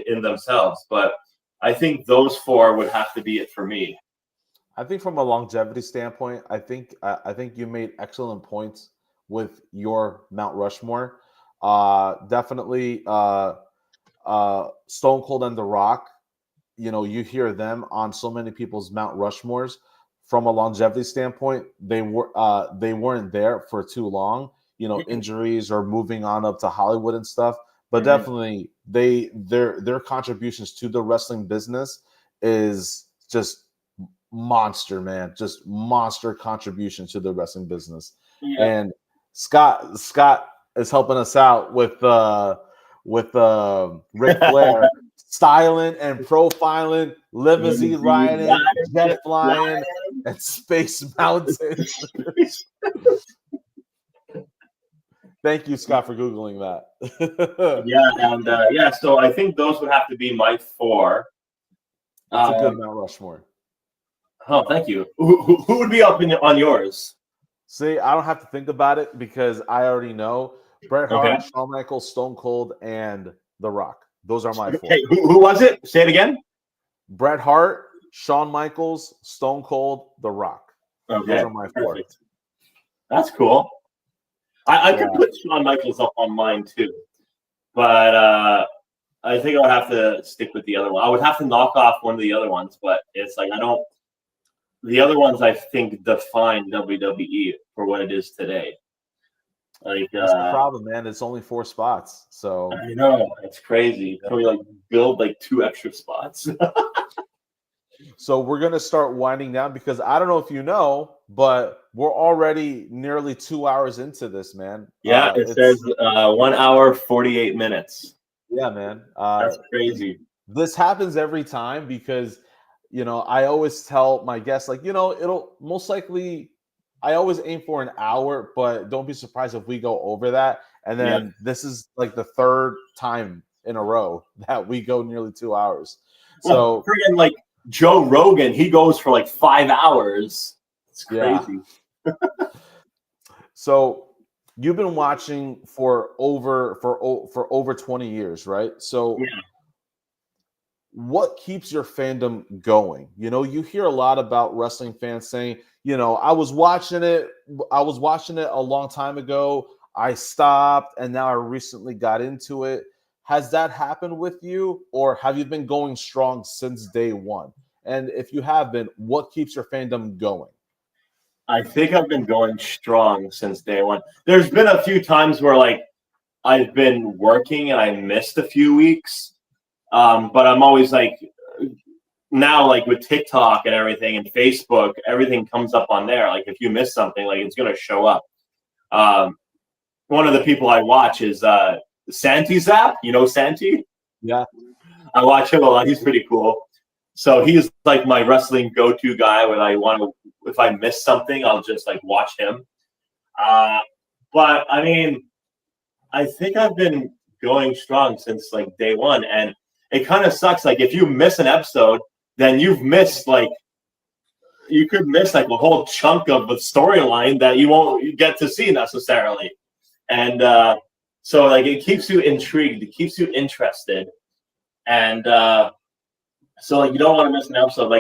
in themselves. But I think those four would have to be it for me. I think from a longevity standpoint, I think you made excellent points with your Mount Rushmore. Definitely Stone Cold and The Rock. you hear them on so many people's Mount Rushmores from a longevity standpoint. They weren't there for too long, injuries or moving on up to Hollywood and stuff. But definitely their contributions to the wrestling business is just monster, man. Just monster contribution to the wrestling business. Yeah. And Scott is helping us out with Ric Flair styling and profiling, limousine riding, jet flying, and Space Mountain. Thank you, Scott, for Googling that. Yeah, so I think those would have to be my 4. That's a good Mount Rushmore. Oh, thank you. Who would be up on yours? See, I don't have to think about it because I already know. Bret Hart, Shawn Michaels, Stone Cold, and The Rock. Those are my 4. Okay, who was it? Say it again. Bret Hart, Shawn Michaels, Stone Cold, The Rock. Okay, those are my 4. Perfect. That's cool. I could put Shawn Michaels up on mine too, but I think I would have to stick with the other one. I would have to knock off one of the other ones, but it's like I don't. The other ones I think define WWE for what it is today. Like that's the problem, man. It's only 4 spots, so I know it's crazy. Can we build 2 extra spots? So we're gonna start winding down because I don't know if you know, but we're already nearly 2 hours into this, man. Yeah, it says 1 hour 48 minutes. Yeah, man. That's crazy. This happens every time because I always tell my guests it'll most likely. I always aim for an hour, but don't be surprised if we go over that. And then this is the 3rd time in a row that we go nearly 2 hours. So friggin' Joe Rogan, he goes for 5 hours. It's crazy. Yeah. So you've been watching for over 20 years, right? So what keeps your fandom going? You hear a lot about wrestling fans saying, I was watching it a long time ago. I stopped and now I recently got into it. Has that happened with you, or have you been going strong since day one? And if you have been, what keeps your fandom going? I think I've been going strong since day one. There's been a few times where I've been working and I missed a few weeks. But I'm always now with TikTok and everything and Facebook, everything comes up on there. If you miss something, it's going to show up. One of the people I watch is Santi Zap. You know Santi? Yeah. I watch him a lot. He's pretty cool. So he's my wrestling go-to guy when if I miss something, I'll just watch him. But I mean, I think I've been going strong since day one. And it kind of sucks. If you miss an episode, then you've missed you could miss a whole chunk of the storyline that you won't get to see necessarily. And so it keeps you intrigued, it keeps you interested. And so you don't want to miss an episode.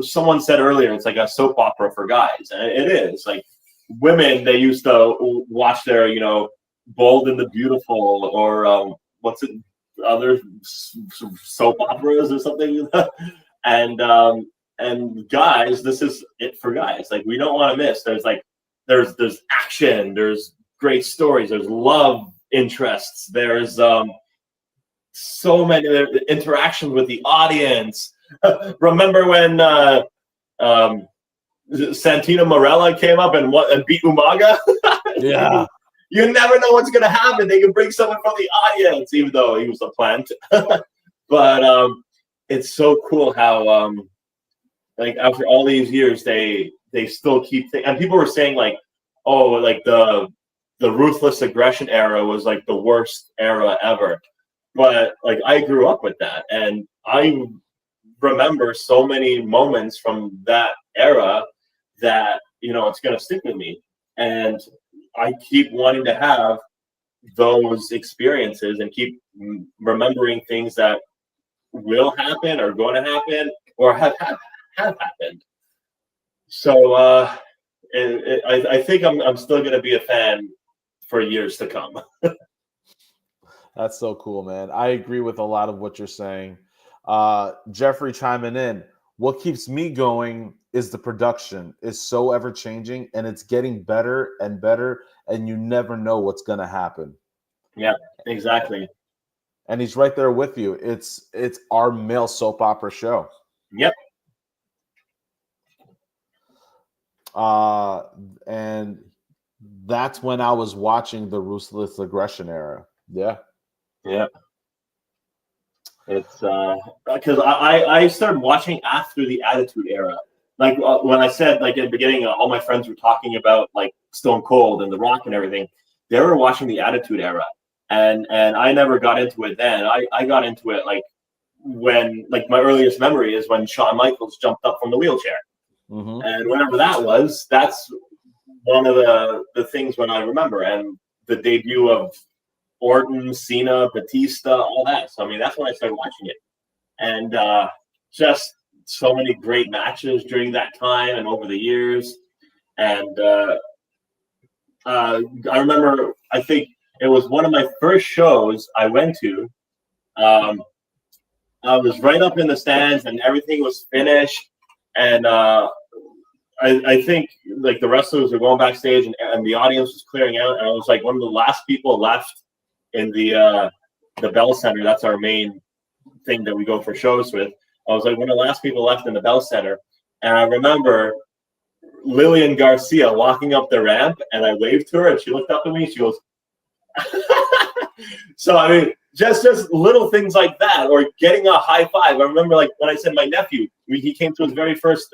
Someone said earlier, it's a soap opera for guys. And it is. Women, they used to watch their, Bold and the Beautiful or what's it? Other soap operas or something. And guys, this is it for guys. We don't want to miss. There's action, there's great stories, there's love interests, there's so many interactions with the audience. Remember when Santino Marella came up and beat Umaga? Yeah. You never know what's going to happen. They can bring someone from the audience, even though he was a plant. But it's so cool how, after all these years, they still keep and people were saying the ruthless aggression era was the worst era ever. But I grew up with that, and I remember so many moments from that era that it's going to stick with me, and I keep wanting to have those experiences and keep remembering things that will happen or going to happen or have happened. So I think I'm still going to be a fan for years to come. That's so cool, man. I agree with a lot of what you're saying. Jeffrey chiming in. What keeps me going is the production is so ever changing, and it's getting better and better, and you never know what's gonna happen. Yeah, exactly. And he's right there with you. It's our male soap opera show. Yep. And that's when I was watching the Ruthless Aggression era. Yeah. Yeah. It's because I started watching after the Attitude Era. Like when I said like in the beginning, all my friends were talking about like Stone Cold and The Rock and everything. They were watching the Attitude Era, and I never got into it then. I got into it like when like my earliest memory is when Shawn Michaels jumped up from the wheelchair, and whenever that was, that's one of the things when I remember, and the debut of Orton, Cena, Batista, all that. So I mean, that's when I started watching it, and just so many great matches during that time and over the years. And I remember, I think it was one of my first shows I went to. I was right up in the stands, and everything was finished, and I think like the wrestlers were going backstage, and the audience was clearing out, and I was like one of the last people left in the Bell Center. That's our main thing that we go for shows with. I was like one of the last people left in the Bell Center, and I remember Lillian Garcia walking up the ramp, and I waved to her, and she looked up at me. She goes, so I mean, just little things like that, or getting a high five. I remember like when I said my nephew, he came to his very first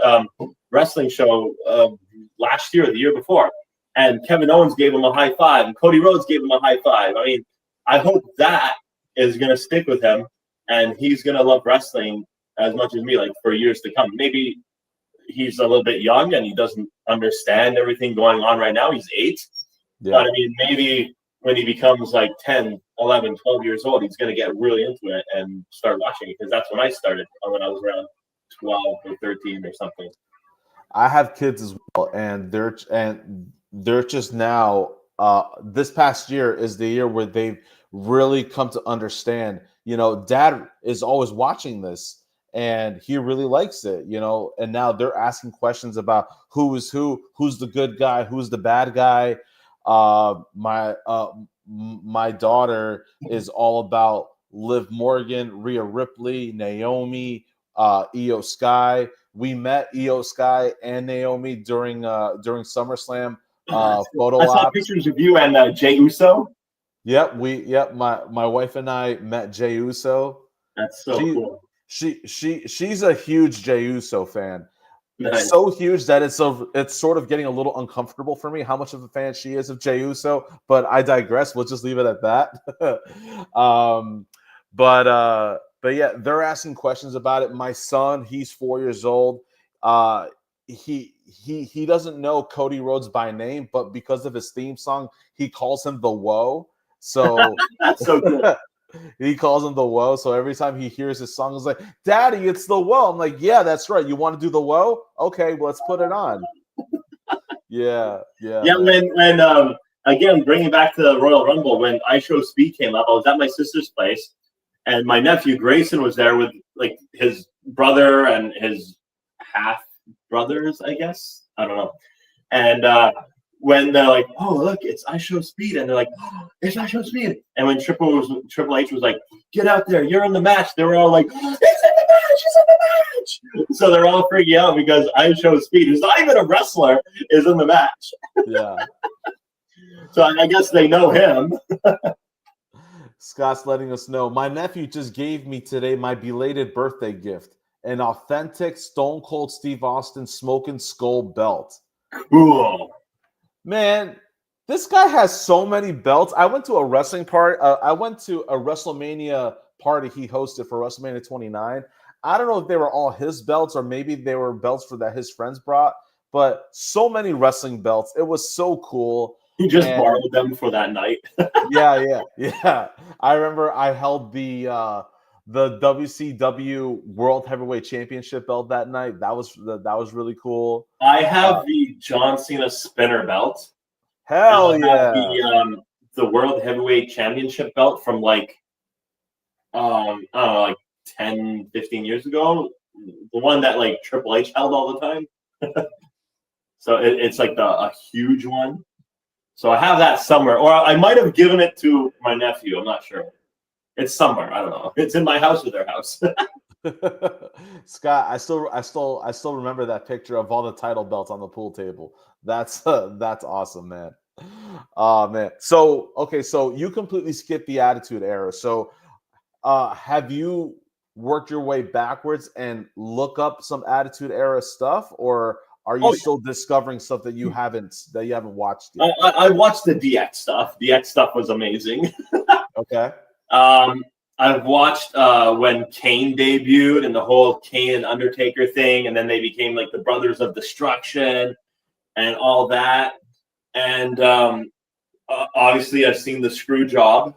wrestling show last year, or the year before, and Kevin Owens gave him a high five, and Cody Rhodes gave him a high five. I mean, I hope that is going to stick with him, and he's going to love wrestling as much as me, like for years to come. Maybe he's a little bit young and he doesn't understand everything going on right now. He's 8. Yeah. But I mean, maybe when he becomes like 10, 11, 12 years old, he's going to get really into it and start watching it, because that's when I started, when I was around 12 or 13 or something. I have kids as well, and they're just now. This past year is the year where they've really come to understand. You know, Dad is always watching this, and he really likes it. You know, and now they're asking questions about who is who's the good guy, who's the bad guy. My daughter is all about Liv Morgan, Rhea Ripley, Naomi, Io Sky. We met Io Sky and Naomi during SummerSlam photo ops. I saw pictures of you and Jey Uso. Yep, my wife and I met Jey Uso. That's so cool. She's a huge Jey Uso fan. Nice. So huge that it's sort of getting a little uncomfortable for me how much of a fan she is of Jey Uso, but I digress. We'll just leave it at that. But yeah, they're asking questions about it. My son, he's 4 years old. He doesn't know Cody Rhodes by name, but because of his theme song, he calls him the Woe. So that's so cool. He calls him the Woe. So every time he hears his song, he's like, "Daddy, it's the Woe." I'm like, "Yeah, that's right. You want to do the Woe? Okay, well, let's put it on." Yeah. When again, bringing back to the Royal Rumble, when I Show Speed came up, I was at my sister's place, and my nephew Grayson was there with like his brother and his half brothers, I guess. I don't know. And when they're like, "Oh, look, it's I Show Speed," and they're like, "Oh, it's I Show Speed," and when Triple H was like, "Get out there, you're in the match," they were all like, "He's in the match, he's in the match!" So they're all freaking out because I Show Speed, who's not even a wrestler, is in the match. Yeah. So I guess they know him. Scott's letting us know. My nephew just gave me today my belated birthday gift, an authentic Stone Cold Steve Austin Smoking Skull belt. Cool. Man, this guy has so many belts. I went to a wrestling party. I went to a WrestleMania party he hosted for WrestleMania 29. I don't know if they were all his belts or maybe they were belts that his friends brought, but so many wrestling belts. It was so cool. He just borrowed them for that night. Yeah. I remember I held the WCW World Heavyweight Championship belt that night. That was really cool. I have the John Cena spinner belt. Hell yeah! The World Heavyweight Championship belt from like I don't know, like 10, 15 years ago. The one that like Triple H held all the time. So it's like a huge one. So I have that somewhere, or I might have given it to my nephew. I'm not sure. It's somewhere. I don't know. It's in my house or their house. Scott, I still remember that picture of all the title belts on the pool table. That's awesome, man. Oh man. So okay, so you completely skipped the Attitude Era. So have you worked your way backwards and look up some Attitude Era stuff, or are you still discovering stuff that you haven't watched yet? I watched the DX stuff. DX stuff was amazing. Okay. I've watched when Kane debuted and the whole Kane and Undertaker thing, and then they became like the Brothers of Destruction and all that. And obviously, I've seen the Screw Job,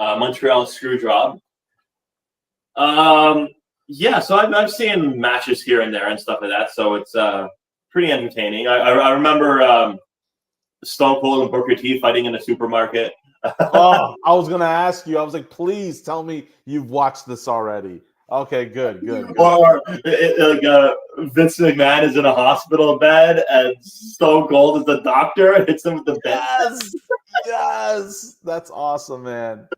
Montreal Screw Job. Yeah, so I've seen matches here and there and stuff like that. So it's pretty entertaining. I remember Stone Cold and Booker T fighting in a supermarket. Oh, I was gonna ask you. I was like, please tell me you've watched this already. Okay, good. Or Vince McMahon is in a hospital bed and Stone Cold is the doctor and hits him with the bed. Yes, that's awesome, man.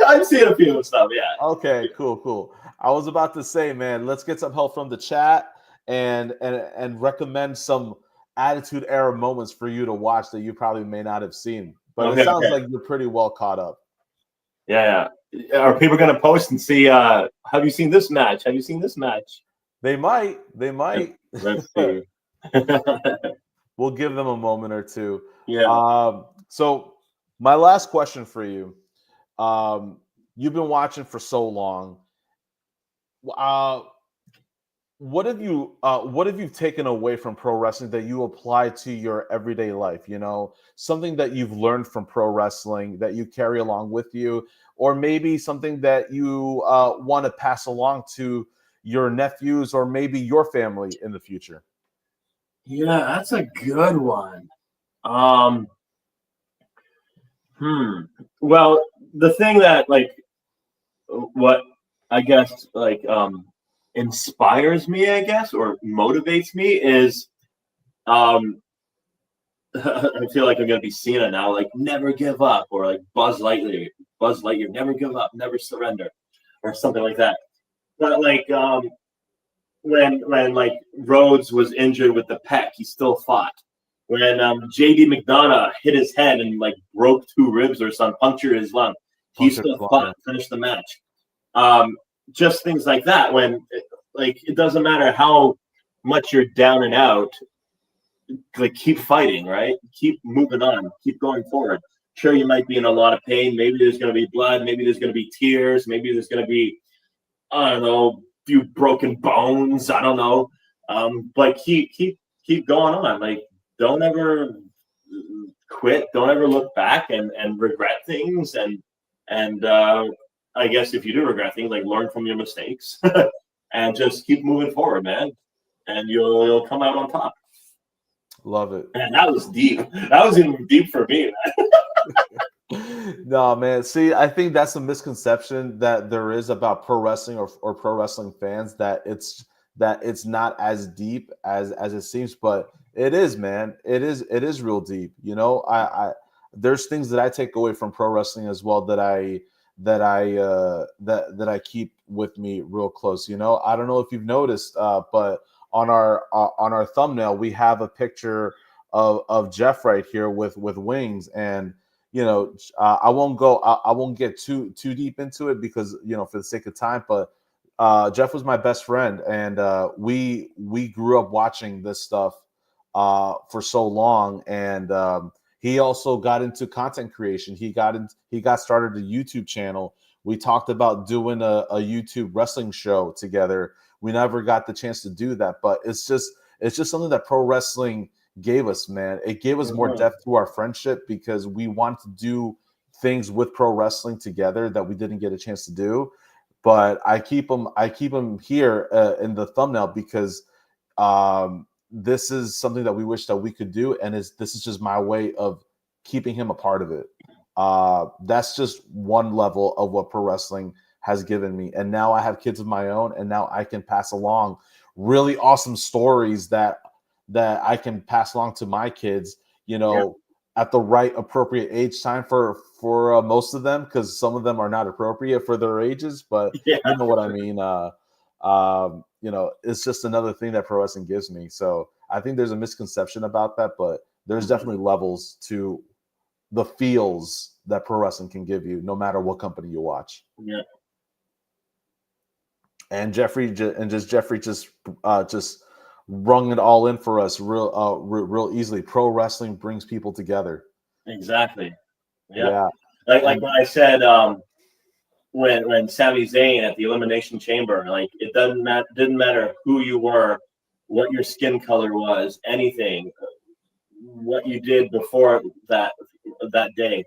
I've seen a few of stuff, yeah. Okay, cool. I was about to say, man, let's get some help from the chat and recommend some Attitude Era moments for you to watch that you probably may not have seen. But it sounds like you're pretty well caught up. Yeah. Are people going to post and see, have you seen this match? Have you seen this match? They might. Let's see. We'll give them a moment or two. Yeah. So my last question for you, you've been watching for so long. What have you taken away from pro wrestling that you apply to your everyday life? You know, something that you've learned from pro wrestling that you carry along with you, or maybe something that you want to pass along to your nephews or maybe your family in the future. Yeah, that's a good one. Well, the thing that what I guess inspires me, I guess, or motivates me is I feel like I'm gonna be Cena now, like never give up, or like Buzz Lightyear, never give up, never surrender, or something like that. But when Rhodes was injured with the pec, he still fought. When JD McDonough hit his head and broke 2 ribs or something, punctured his lung, he still fought, finished the match. Just things like that. When it doesn't matter how much you're down and out, keep fighting, right? Keep moving on, keep going forward. Sure, you might be in a lot of pain. Maybe there's going to be blood. Maybe there's going to be tears. Maybe there's going to be, I don't know, few broken bones. I don't know. But keep going on. Don't ever quit. Don't ever look back and regret things. And I guess if you do regret things, learn from your mistakes and just keep moving forward, man. And you'll come out on top. Love it. Man, that was deep. That was even deep for me, man. No, man. See, I think that's a misconception that there is about pro wrestling or pro wrestling fans, that it's not as deep as it seems, but it is, man. It is real deep. You know, I there's things that I take away from pro wrestling as well that I keep with me real close. You know, I don't know if you've noticed, but on our thumbnail we have a picture of Jeff right here with wings, and you know, I won't get too deep into it because, you know, for the sake of time, but Jeff was my best friend, and we grew up watching this stuff for so long, and he also got into content creation. He got started a YouTube channel. We talked about doing a YouTube wrestling show together. We never got the chance to do that, but it's just something that pro wrestling gave us, man. It gave us more depth to our friendship because we wanted to do things with pro wrestling together that we didn't get a chance to do. But I keep them here in the thumbnail because this is something that we wish that we could do, and this is just my way of keeping him a part of it. That's just one level of what pro wrestling has given me. And now I have kids of my own, and now I can pass along really awesome stories that I can pass along to my kids, at the right appropriate age time for most of them, because some of them are not appropriate for their ages, but Yeah. you know what I mean. It's just another thing that pro wrestling gives me. So I think there's a misconception about that, but there's definitely levels to the feels that pro wrestling can give you, no matter what company you watch. Yeah. And Jeffrey just rung it all in for us real easily. Pro wrestling brings people together. Exactly. Yeah. Like when I said, when Sami Zayn at the Elimination Chamber, like it didn't matter who you were, what your skin color was, anything, what you did before that day.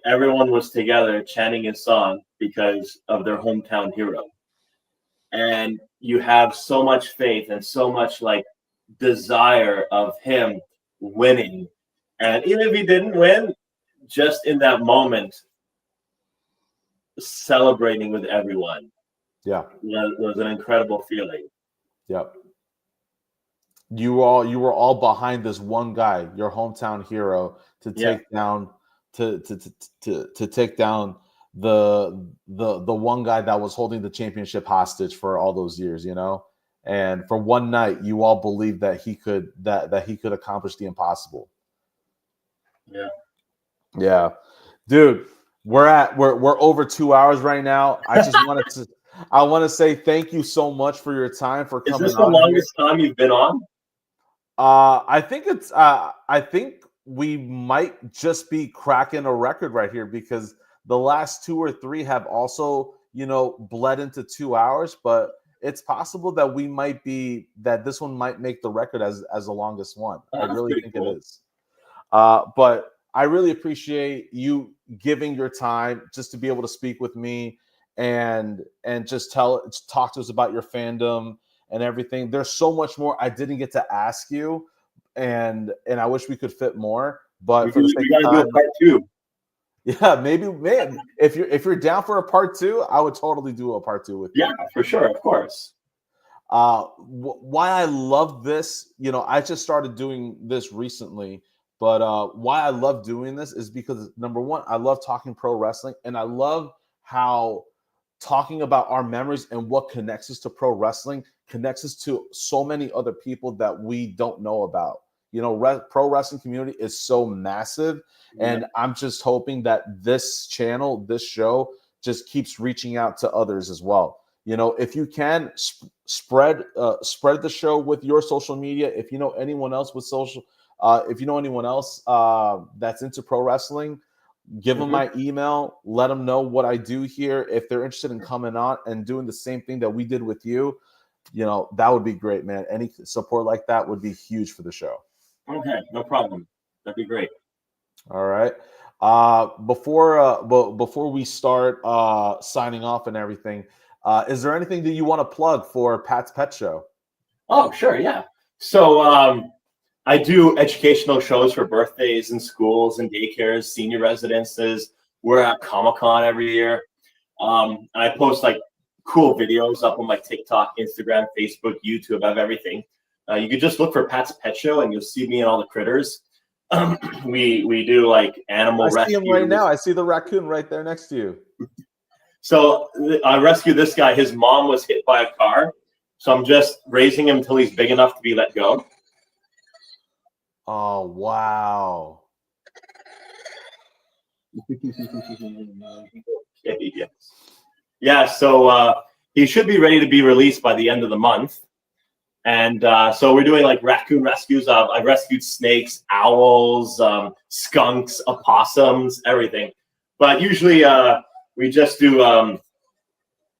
Everyone was together chanting his song because of their hometown hero. And you have so much faith and so much like desire of him winning. And even if he didn't win, just in that moment, celebrating with everyone, was an incredible feeling. Yep. You were all behind this one guy, your hometown hero, to take down to take down the one guy that was holding the championship hostage for all those years, and for one night you all believed that he could accomplish the impossible. Yeah, dude, we're over 2 hours right now. I just want to say thank you so much for your time, for coming on. Is this the longest time you've been on? I think we might just be cracking a record right here, because the last 2 or 3 have also, bled into 2 hours, but it's possible that this one might make the record as the longest one. I really think it is. But I really appreciate you giving your time just to be able to speak with me and just talk to us about your fandom and everything. There's so much more I didn't get to ask you, and I wish we could fit more. But for the sake of time, do a part 2. Yeah, maybe, man. If you're down for a part 2, I would totally do a part 2 with you. Yeah, for sure, of course. Why I love this, I just started doing this recently, but why I love doing this is because, number one, I love talking pro wrestling, and I love how talking about our memories and what connects us to pro wrestling connects us to so many other people that we don't know about. Pro wrestling community is so massive, and I'm just hoping that this channel, this show, just keeps reaching out to others as well. If you can spread the show with your social media. If you know anyone else with if you know anyone else that's into pro wrestling, give them my email. Let them know what I do here. If they're interested in coming on and doing the same thing that we did with you, that would be great, man. Any support like that would be huge for the show. Okay, no problem. That'd be great. All right. Before we start signing off and everything, is there anything that you want to plug for Pat's Pet Show? Oh, sure, yeah. So I do educational shows for birthdays and schools and daycares, senior residences. We're at Comic-Con every year. I post like cool videos up on my TikTok, Instagram, Facebook, YouTube. I have everything. You could just look for Pat's Pet Show and you'll see me and all the critters. We do like animal rescue. I see him right now. I see the raccoon right there next to you. So I rescued this guy. His mom was hit by a car. So I'm just raising him until he's big enough to be let go. Oh, wow. Okay, yes. Yeah, so he should be ready to be released by the end of the month. And so we're doing like raccoon rescues. I've rescued snakes, owls, skunks, opossums, everything. But usually we just do,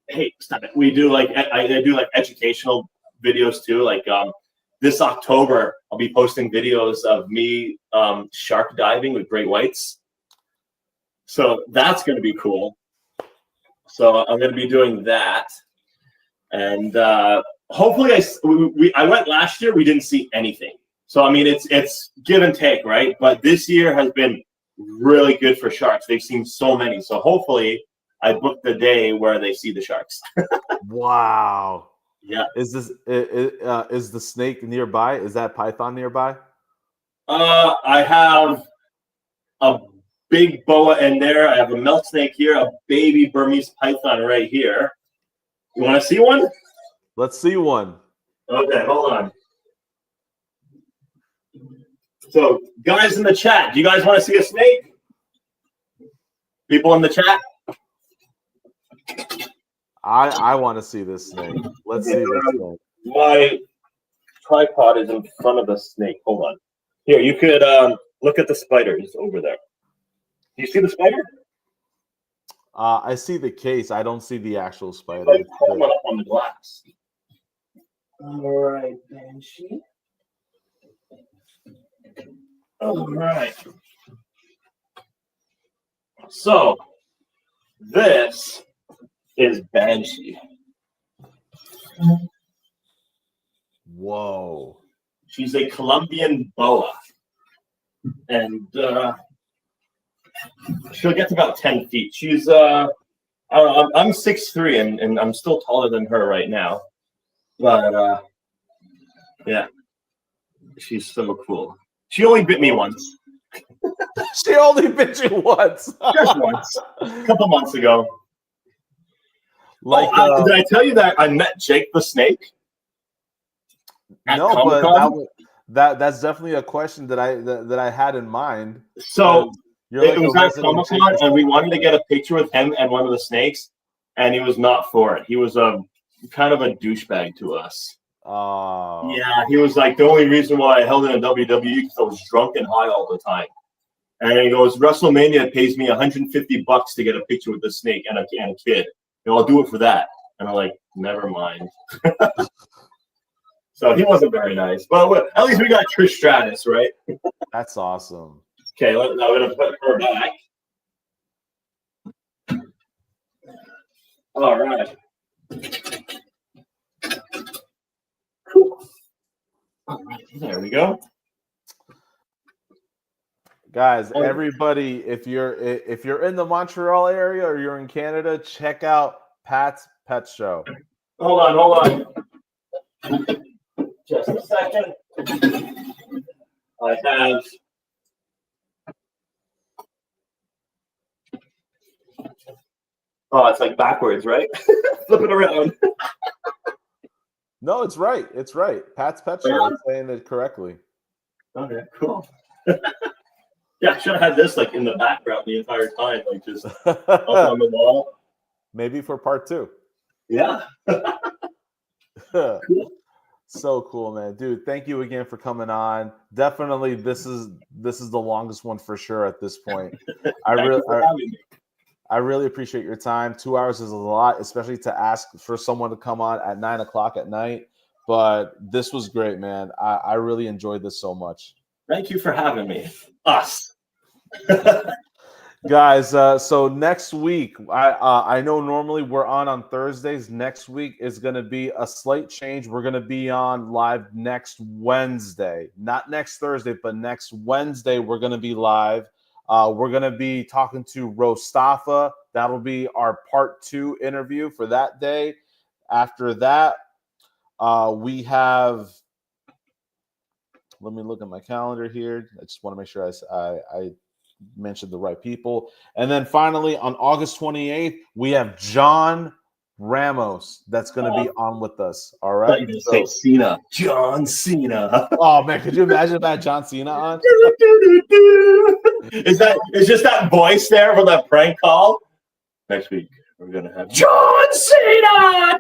hey, stop it. We do like, I do like educational videos too. Like this October, I'll be posting videos of me shark diving with great whites. So that's going to be cool. So I'm going to be doing that. And hopefully I went last year, we didn't see anything. So, I mean, it's give and take, right? But this year has been really good for sharks. They've seen so many. So hopefully I booked the day where they see the sharks. Wow. Yeah. Is the snake nearby? Is that python nearby? I have a big boa in there. I have a milk snake here, a baby Burmese python right here. You want to see one? Let's see one. Okay, hold on. So, guys in the chat, do you guys want to see a snake? People in the chat? I want to see this snake. Let's see this snake. My tripod is in front of the snake. Hold on. Here, you could look at the spiders over there. Do you see the spider? I see the case. I don't see the actual spider. Like, pull one up on the glass. All right, Banshee. All right. So, this is Banshee. Whoa. She's a Colombian boa. And she'll get to about 10 feet. She's, I'm 6'3", and I'm still taller than her right now. But, yeah. She's so cool. She only bit me once. She only bit you once. Just once. A couple months ago. Like, did I tell you that I met Jake the Snake? No, Comic-Con? but that's definitely a question that I had in mind. So it was at Comic-Con, and we wanted to get a picture with him and one of the snakes, and he was not for it. He was a kind of a douchebag to us. Oh. Yeah, he was like, the only reason why I held it in WWE because I was drunk and high all the time. And he goes, WrestleMania pays me $150 to get a picture with the snake and a kid. I'll do it for that. And I'm like, never mind. So he wasn't very nice. But at least we got Trish Stratus, right? That's awesome. Okay, now I'm going to put her back. All right. Cool. All right, there we go. Guys, everybody, if you're in the Montreal area or you're in Canada, check out Pat's Pet Show. Hold on. Just a second. I have it's like backwards, right? Flip it around. No, it's right. It's right. Pat's Pet Show. I'm saying it correctly. Okay, cool. Yeah, I should have had this like in the background the entire time, like just up on the wall. Maybe for part 2. Yeah. Cool. So cool, man. Dude, thank you again for coming on. Definitely this is the longest one for sure at this point. I really appreciate your time. 2 hours is a lot, especially to ask for someone to come on at 9:00 at night. But this was great, man. I really enjoyed this so much. Thank you for having me. Us. Guys, so next week, I know normally we're on Thursdays. Next week is going to be a slight change. We're going to be on live next Wednesday. Not next Thursday, but next Wednesday we're going to be live. We're going to be talking to Rostafa. That'll be our part 2 interview for that day. After that, we have... Let me look at my calendar here. I just want to make sure I mentioned the right people. And then finally, on August 28th, we have John Ramos that's going to be on with us. All right. You say Cena. John Cena. Oh man, could you imagine that John Cena on? Is just that voice there for that prank call? Next week we're gonna have John Cena.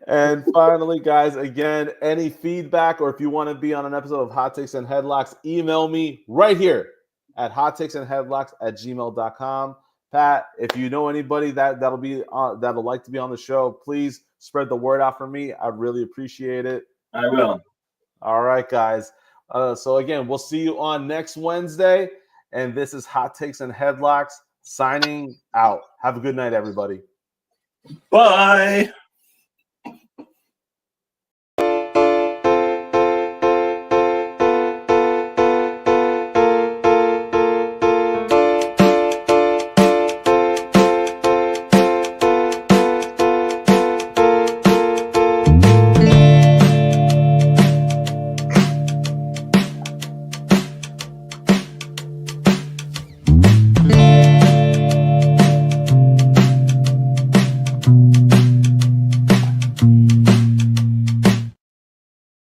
And finally, guys, again, any feedback or if you want to be on an episode of Hot Takes and Headlocks, email me right here at hottakesandheadlocks@gmail.com. Pat, if you know anybody that'll like to be on the show, please spread the word out for me. I'd really appreciate it. I will. All right, guys. So again, we'll see you on next Wednesday. And this is Hot Takes and Headlocks signing out. Have a good night, everybody. Bye.